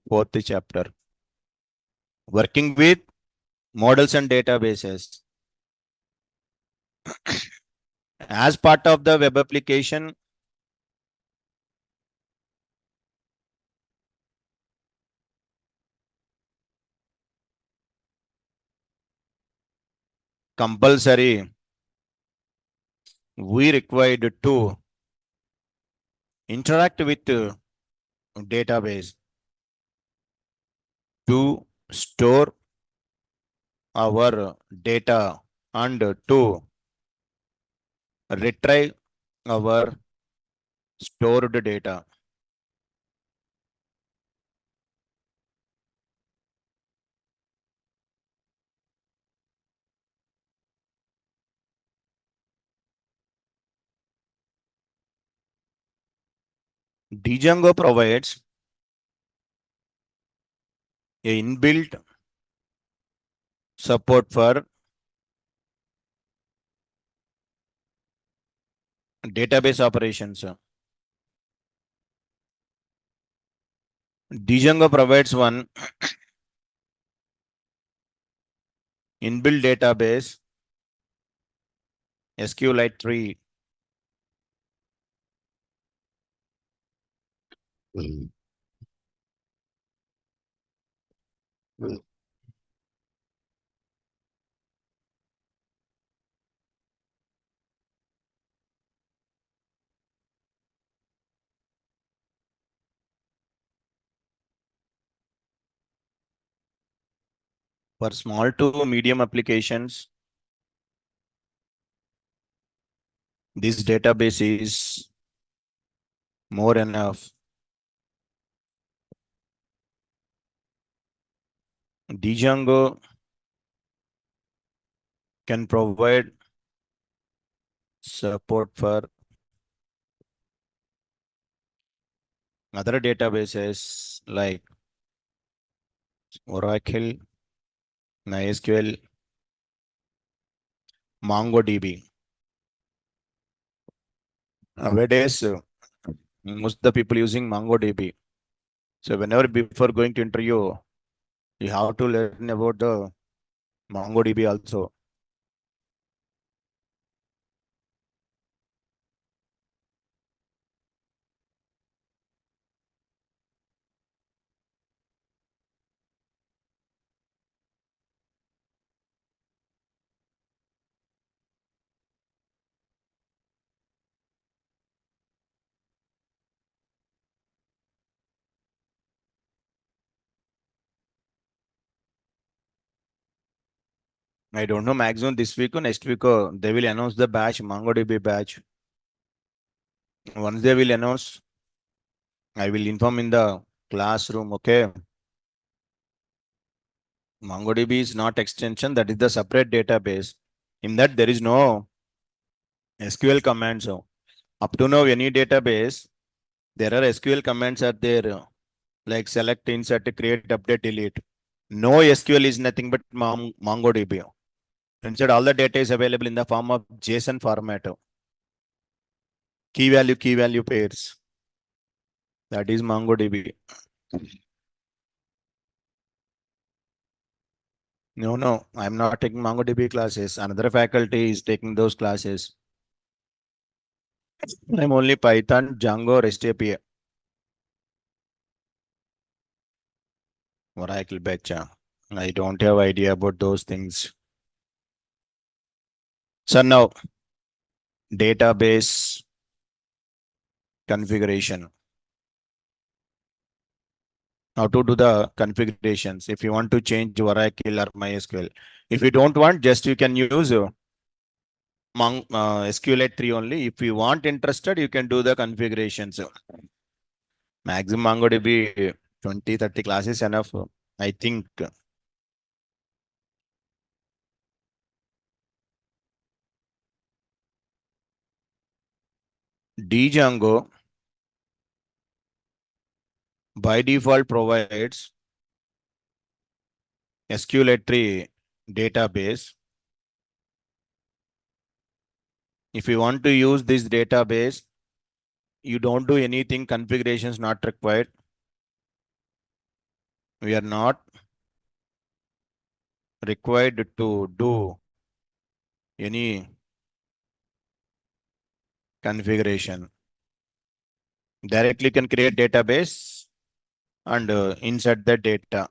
4th chapter. Working with models and databases. As part of the web application, compulsory, we required to interact with database to store our data and to retrieve our stored data. Django provides a inbuilt support for database operations. Django provides one inbuilt database, SQLite 3. For small to medium applications, this database is more enough. Django can provide support for other databases like Oracle, MySQL, MongoDB. Nowadays, most of the people using MongoDB. So whenever before going to interview, you have to learn about the MongoDB also. I don't know, maximum this week or next week, they will announce the batch, MongoDB batch. Once they will announce, I will inform in the classroom. Okay. MongoDB is not extension, that is the separate database. In that, there is no SQL commands. So up to now, any database, there are SQL commands are there, like select, insert, create, update, delete. No SQL is nothing but MongoDB. Instead, all the data is available in the form of JSON format. Key value pairs. That is MongoDB. No, I'm not taking MongoDB classes. Another faculty is taking those classes. I'm only Python, Django, REST API, Oracle Betcha. I don't have idea about those things. So now, database configuration. How to do the configurations if you want to change Oracle or MySQL. If you don't want, just you can use SQLite 3 only. If you want interested, you can do the configurations. Maximum MongoDB 20-30 classes enough. I think Django by default provides SQLite 3 database. If you want to use this database, you don't do anything, configurations not required. We are not required to do any configuration. Directly can create database and insert the data.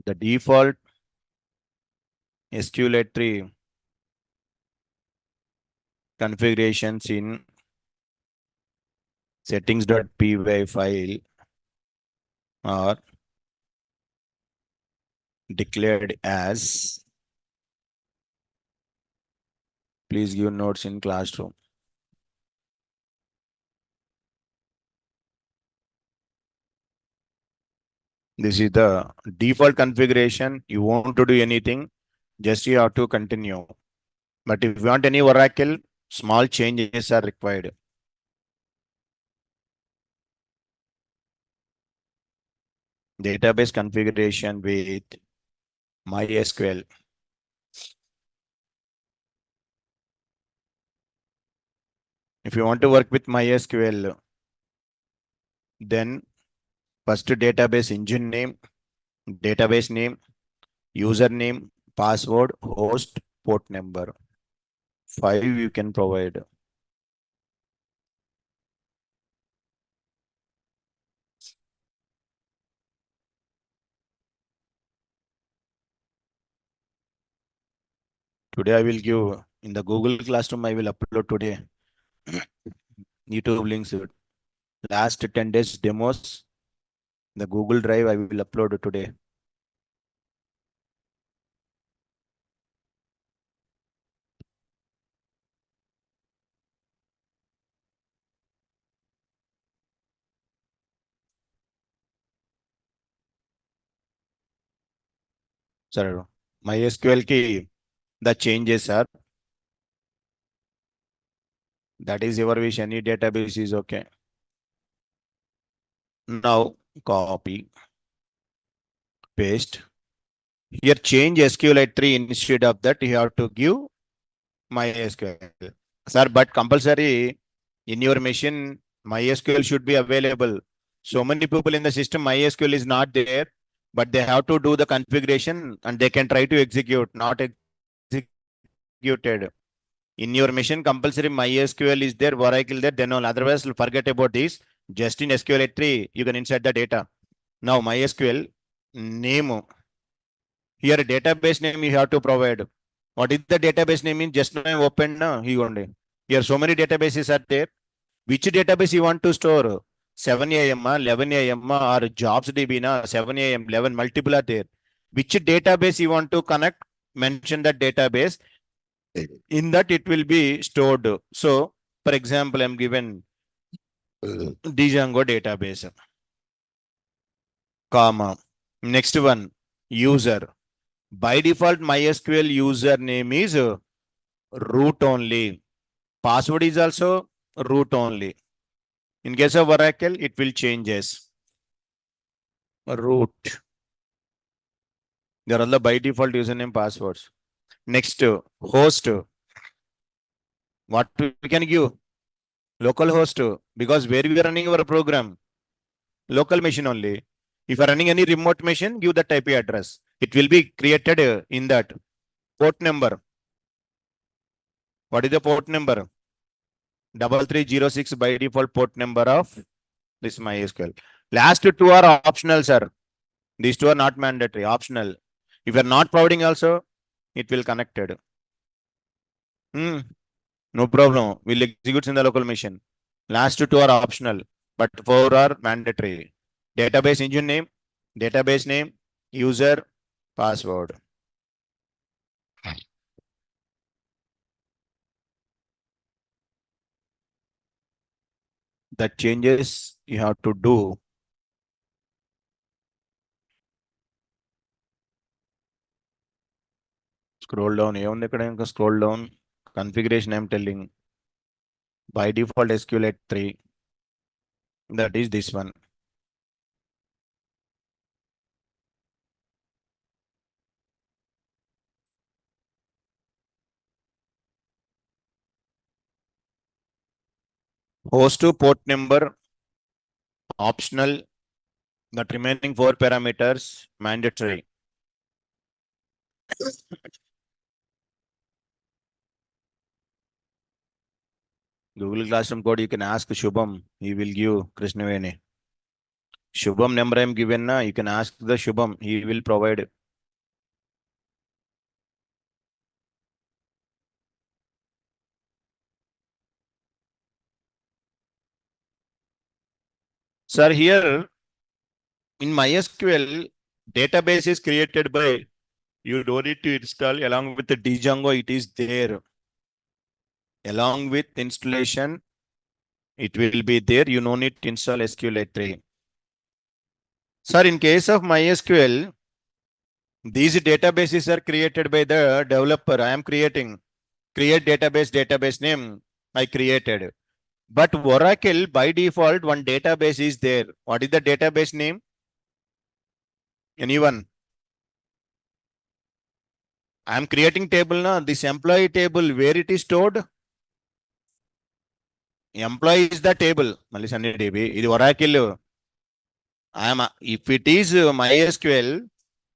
The default SQLite 3 configurations in settings.py file are declared as, please give notes in classroom. This is the default configuration. You want to do anything, just you have to continue. But if you want any Oracle, small changes are required. Database configuration with MySQL. If you want to work with MySQL, then first database engine name, database name, username, password, host, port number. 5 you can provide. Today I will give in the Google Classroom. I will upload today YouTube links. Last 10 days demos. The Google Drive I will upload today. Sir, MySQL key, the changes are, that is your wish, any database is okay. Now copy, paste. Here change SQLite 3 instead of that you have to give MySQL. Sir, but compulsory in your machine, MySQL should be available. So many people in the system, MySQL is not there, but they have to do the configuration and they can try to execute, not executed. In your machine, compulsory MySQL is there, Oracle there, then all. Otherwise, forget about this. Just in SQLite 3, you can insert the data. Now MySQL name. Here database name you have to provide. What is the database name? In just now I opened now. Here so many databases are there. Which database you want to store? 7 AM, 11 AM, or jobs DB, 7 AM, 11, multiple are there. Which database you want to connect? Mention that database. In that it will be stored. So, for example, I'm given Django database, comma. Next one, user. By default, MySQL username is root only. Password is also root only. In case of Oracle, it will changes. Root. There are the by default username passwords. Next, host. What we can give? Local host. Because where we are running our program? Local machine only. If you are running any remote machine, give that IP address. It will be created in that. Port number. What is the port number? 3306 by default port number of this MySQL. Last two are optional, sir. These two are not mandatory, optional. If you are not providing also, it will connected. No problem. We'll execute in the local machine. Last two are optional, but four are mandatory. Database engine name, database name, user, password. The changes you have to do. Scroll down. Scroll down. Configuration I'm telling. By default SQLite 3. That is this one. Host to port number, optional. The remaining four parameters, mandatory. Google Classroom code, you can ask Shubham. He will give Krishnaveni. Shubham number I am given na. You can ask the Shubham. He will provide. Sir, here in MySQL, database is created by, you don't need to install along with the Django, it is there. Along with installation, it will be there. You no need to install SQLite 3. Sir, in case of MySQL, these databases are created by the developer. I am creating. Create database name. I created. But Oracle, by default, one database is there. What is the database name? Anyone? I am creating table now. This employee table, where it is stored? Employee is the table. Sunny DB. This Oracle. If it is MySQL,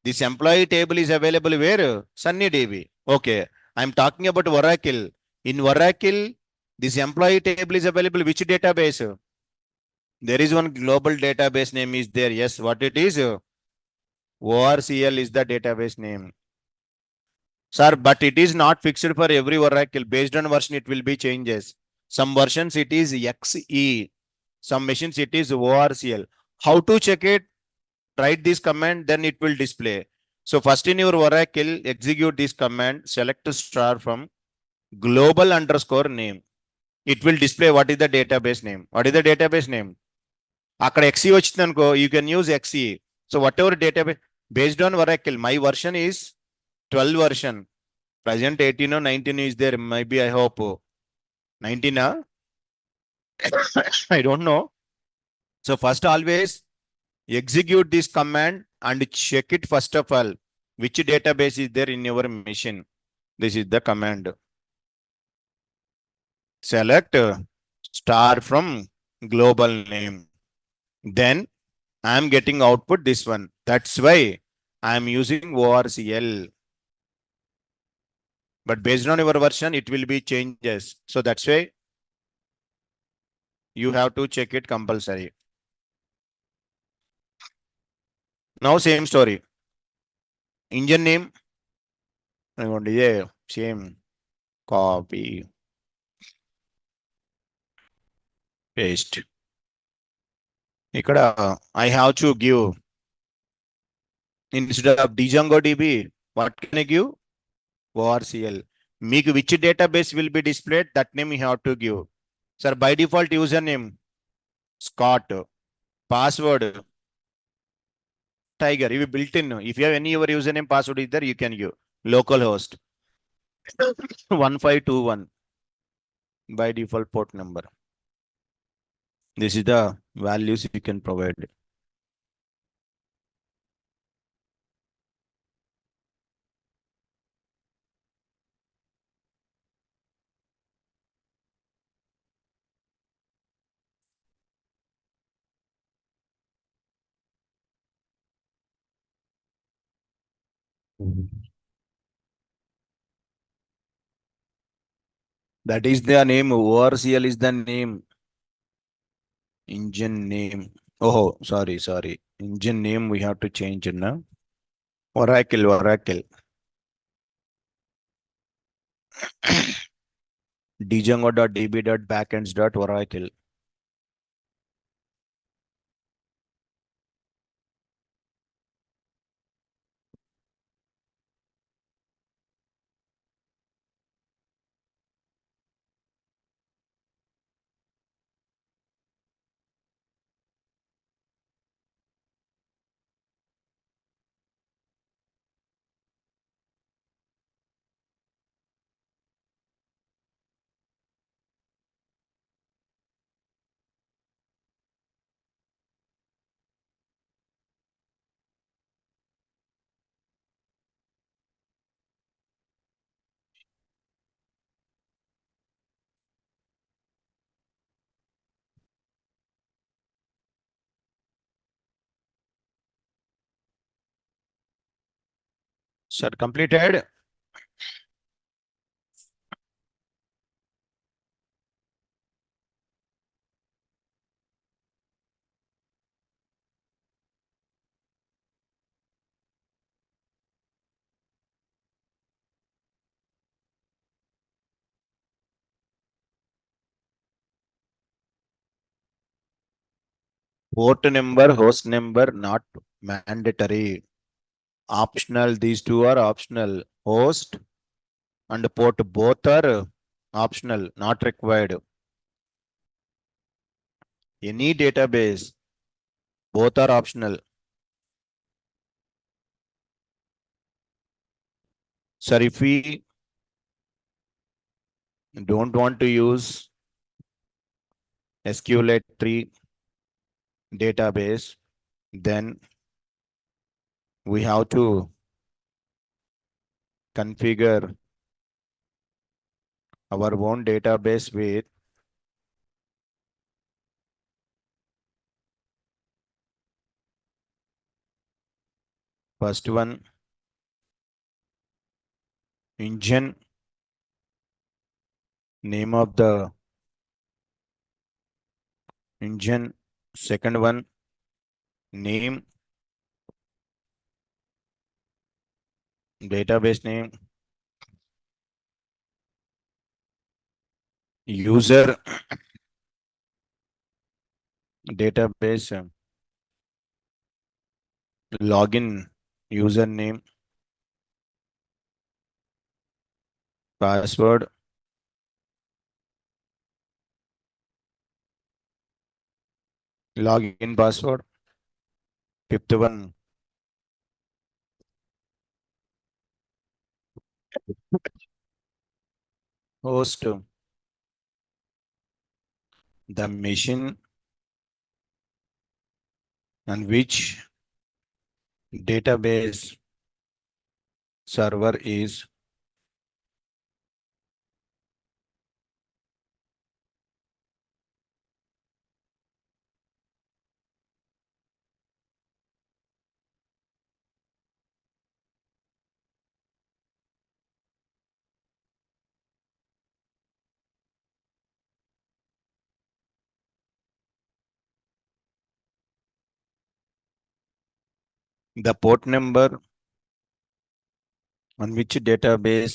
this employee table is available where? Sunny DB. Okay. I am talking about Oracle. In Oracle, this employee table is available. Which database? There is one global database name is there. Yes, what it is? ORCL is the database name. Sir, but it is not fixed for every Oracle. Based on version, it will be changes. Some versions it is XE. Some machines it is ORCL. How to check it? Write this command, then it will display. So first in your Oracle, execute this command, select star from global underscore name. It will display what is the database name. What is the database name? అక్కడ XE వచ్చింది అనుకో, you can use XE. So whatever database, Based on Oracle, my version is 12 version. Present 18 or 19 is there. Maybe I hope 19. I don't know. So first always execute this command and check it first of all. Which database is there in your machine? This is the command. Select star from global name. Then I am getting output this one. That's why I am using ORCL. But based on your version, it will be changes. So that's why you have to check it compulsory. Now same story. Engine name. I want to, yeah, same. Copy, paste. ఇక్కడ I have to give instead of Django DB, what can I give? ORCL. మీకు which database will be displayed, that name you have to give. Sir, by default username, Scott. Password, Tiger. If you built in, if you have any your username password is there, you can give. Localhost 1521 by default port number. This is the values you can provide. That is the name. ORCL is the name. Engine name. Oh, sorry. Engine name we have to change it now. Oracle. django.db.backends.oracle. Sir, completed. Port number, host number, not mandatory. Optional. These two are optional. Host and port both are optional, not required. Any database, both are optional. Sir, if we don't want to use SQLite 3 database, then we have to configure our own database with first one, engine, name of the engine, second one, name, database name, user, database, login, username, password, login password, fifth one, Host, the machine on which database server is the port number on which database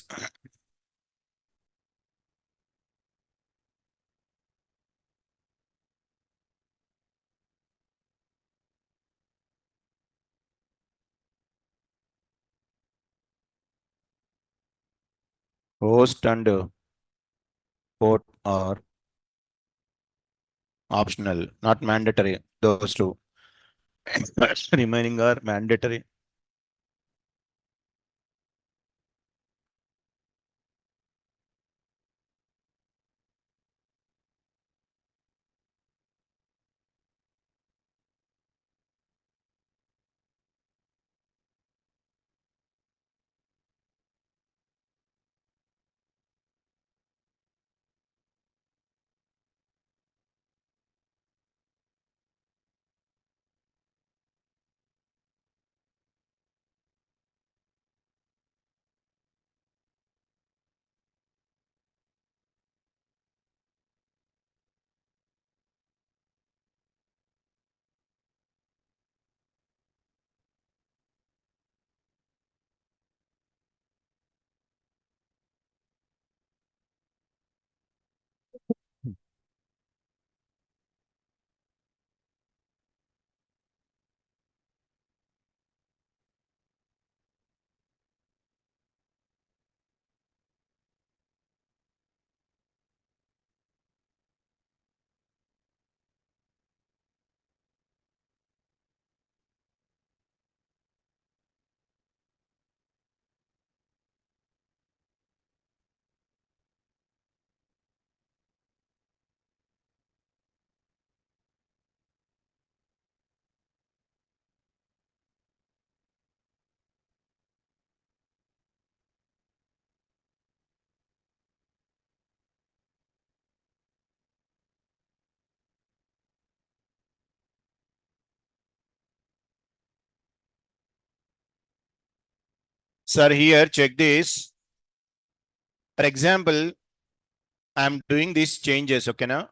host and port are optional, not mandatory. Those two remaining are mandatory. Sir, here check this. For example, I'm doing these changes. Okay, now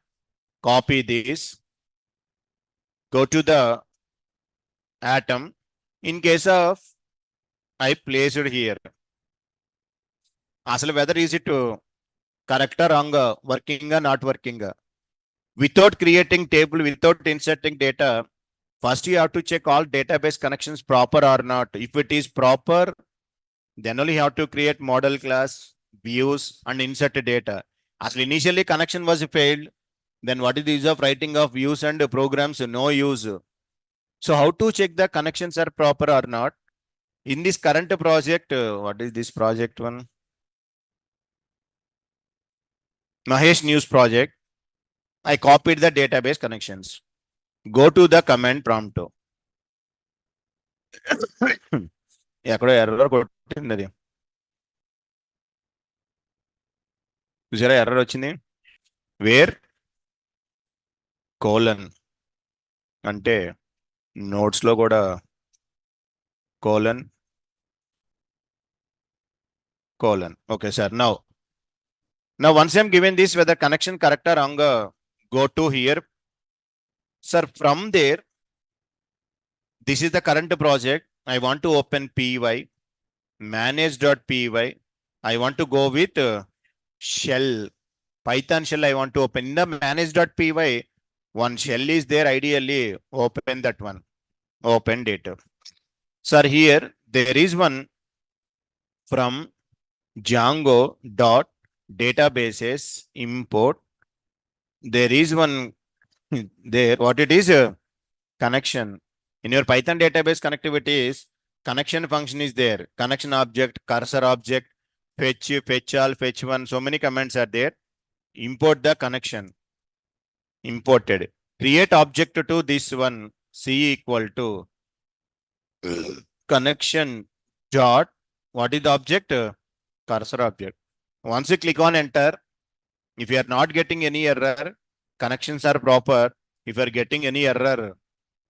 copy this, go to the atom. In case of I placed it here. Asal whether is it correct or wrong, working or not working. Without creating table, without inserting data, first you have to check all database connections proper or not. If it is proper, then only you have to create model class, views, and insert data. As initially connection was failed, then what is the use of writing of views and programs? No use. So how to check the connections are proper or not? In this current project, what is this project one? Mahesh News project. I copied the database connections. Go to the command prompt. ఎక్కడో error కొట్టింది అది చూసారా error వచ్చింది wear colon అంటే notes లో కూడా colon colon okay sir now once I'm given this whether connection correct or wrong, go to here sir. From there, this is the current project. I want to open py manage.py. I want to go with shell, python shell. I want to open in the manage.py. One shell is there. Ideally open that one, open data. Sir, here there is one from Django dot databases import. There is one there. What it is? Connection. In your Python database connectivity is connection function is there. Connection object, cursor object, fetch all, fetch one. So many commands are there. Import the connection. Imported. Create object to this one. C equal to connection dot. What is the object? Cursor object. Once you click on enter, if you are not getting any error, connections are proper. If you are getting any error,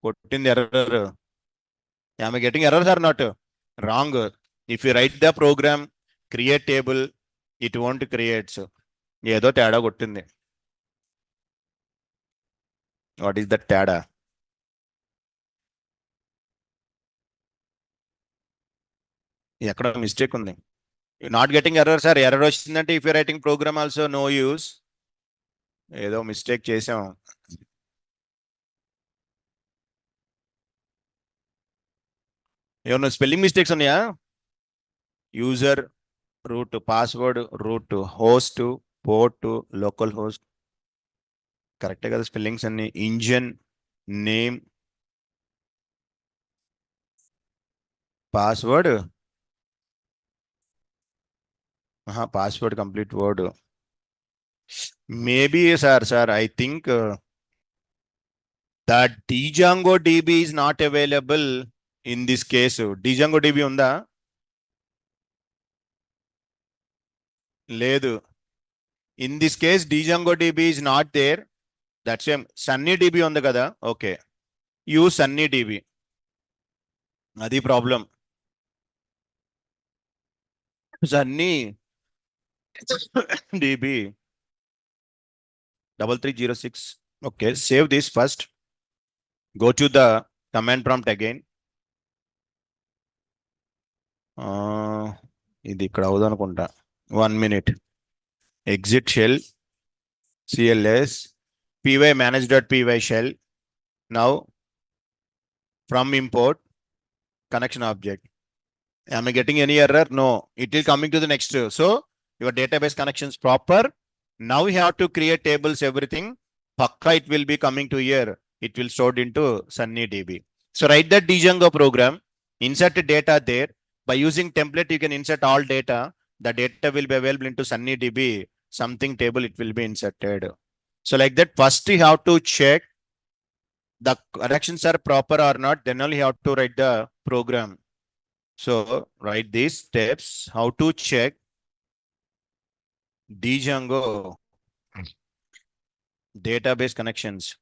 put in the error. Am I getting errors or not? Wrong. If you write the program, create table, it won't create. ఏదో తేడా కొట్టింది. What is that తేడా? ఎక్కడ mistake ఉంది? Not getting error sir. Error వచ్చిందంటే if you writing program also no use. ఏదో mistake చేసాం. ఏమన్నా స్పెల్లింగ్ మిస్టేక్స్ ఉన్నాయా? User root, password root, host port, local host కరెక్టే కదా స్పెల్లింగ్స్ అన్ని. Engine name, password, password complete word. Maybe sir I think that Django DB is not available in this case. Django DB ఉందా? లేదు. In this case, Django DB is not there. That's why Sunny DB ఉంది కదా. Okay. Use Sunny DB. అది problem. Sunny DB 3306. Okay. Save this first. Go to the command prompt again. ఇది ఇక్కడ అవుదనుకుంటా. 1 minute. Exit shell, CLS, py manage.py shell. Now from import connection object. Am I getting any error? No. It will coming to the next. So your database connections proper. Now we have to create tables, everything. Pakka it will be coming to here. It will stored into Sunny DB. So write that Django program, insert data there. By using template, you can insert all data. The data will be available into Sunny DB. Something table it will be inserted. So like that, first you have to check the corrections are proper or not. Then only you have to write the program. So write these steps, how to check Django database connections.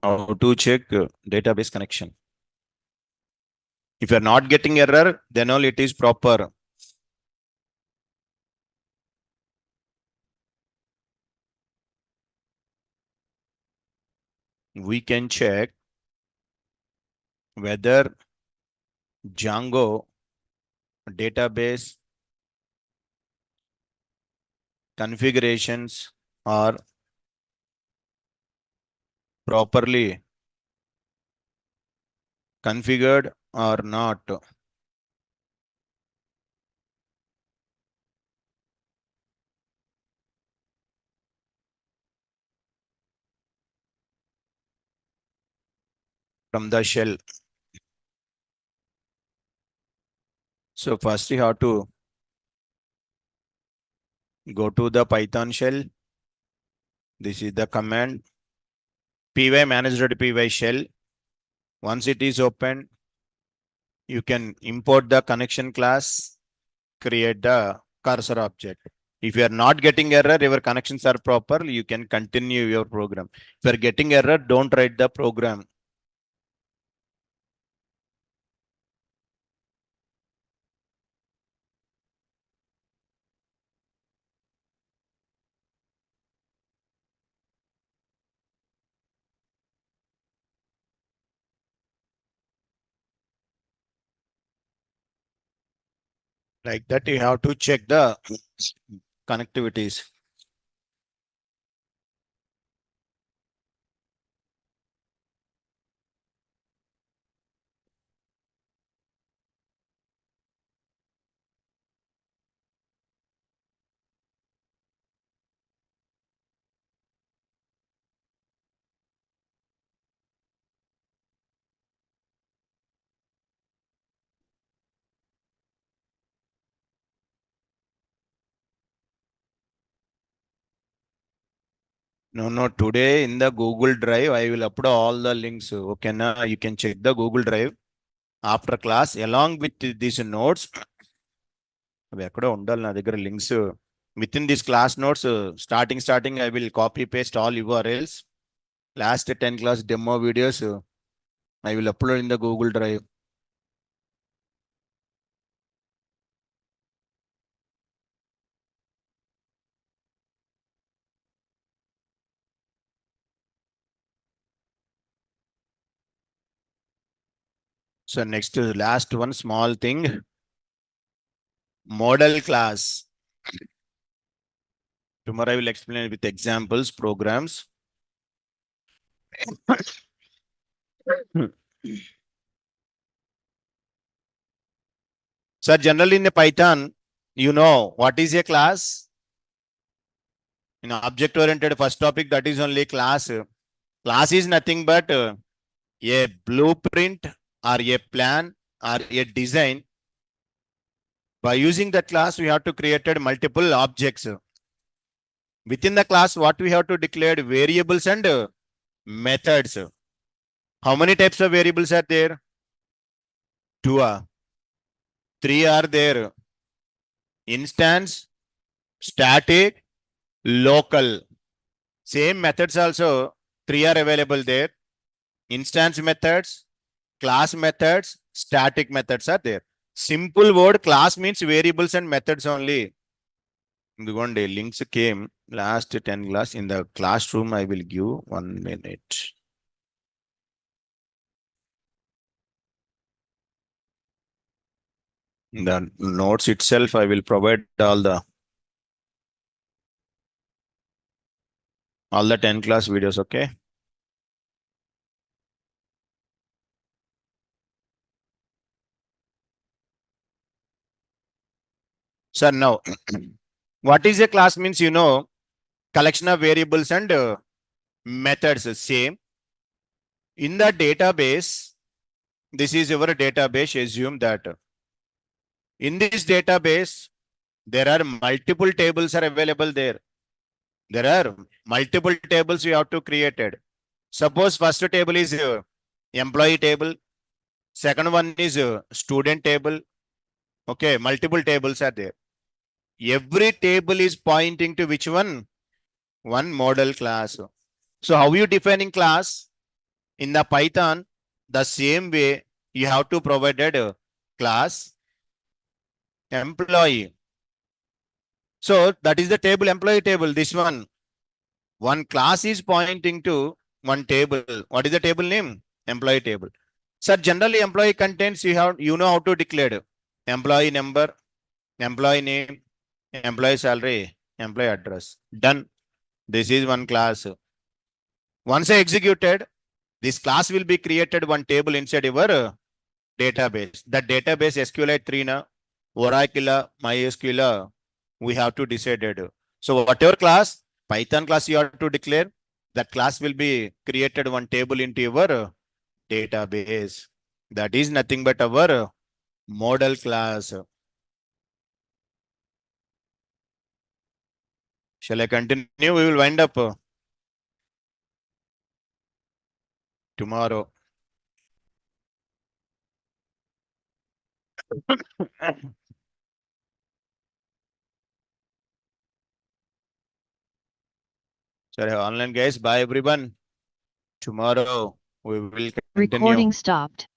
How to check database connection. If you're not getting error, then all it is proper. We can check whether Django database configurations are properly configured or not. From the shell. So first you have to go to the Python shell. This is the command py manage.py shell. Once it is open, you can import the connection class, create the cursor object. If you are not getting error, your connections are proper, you can continue your program. If you are getting error, don't write the program. Like that, you have to check the connectivities. No, today in the Google Drive, I will upload all the links. Okay, now you can check the Google Drive after class along with these notes. అవి ఎక్కడో ఉండాలి నా దగ్గర links within this class notes starting I will copy paste all URLs last 10 class demo videos I will upload in the Google Drive. So next last one small thing, model class. Tomorrow I will explain with examples, programs. So generally in the Python, you know what is a class? In object oriented first topic, that is only class. Class is nothing but a blueprint or a plan or a design. By using that class, we have to create multiple objects. Within the class, what we have to declare variables and methods. How many types of variables are there? Two are. Three are there. Instance, static, local. Same methods also, three are available there. Instance methods, class methods, static methods are there. Simple word class means variables and methods only. One day links came last 10 class in the classroom. I will give 1 minute. In the notes itself, I will provide all the 10 class videos. Okay. Sir, now what is a class means, you know, collection of variables and methods. Same in the database. This is your database. Assume that in this database there are multiple tables are available there. There are multiple tables you have to create it. Suppose first table is employee table. Second one is student table. Okay, multiple tables are there. Every table is pointing to which one? One model class. So how you defining class? In the Python, the same way you have to provide a class employee. So that is the table, employee table, this one. One class is pointing to one table. What is the table name? Employee table. Sir, generally employee contains you know how to declare employee number, employee name, employee salary, employee address. Done. This is one class. Once I executed, this class will be created one table inside your database. That database SQLite 3 na, Oracle, MySQL, we have to decide it. So whatever class, Python class you have to declare, that class will be created one table into your database. That is nothing but our model class. Shall I continue? We will wind up tomorrow. Sorry, online guys. Bye everyone. Tomorrow we will continue. Recording stopped.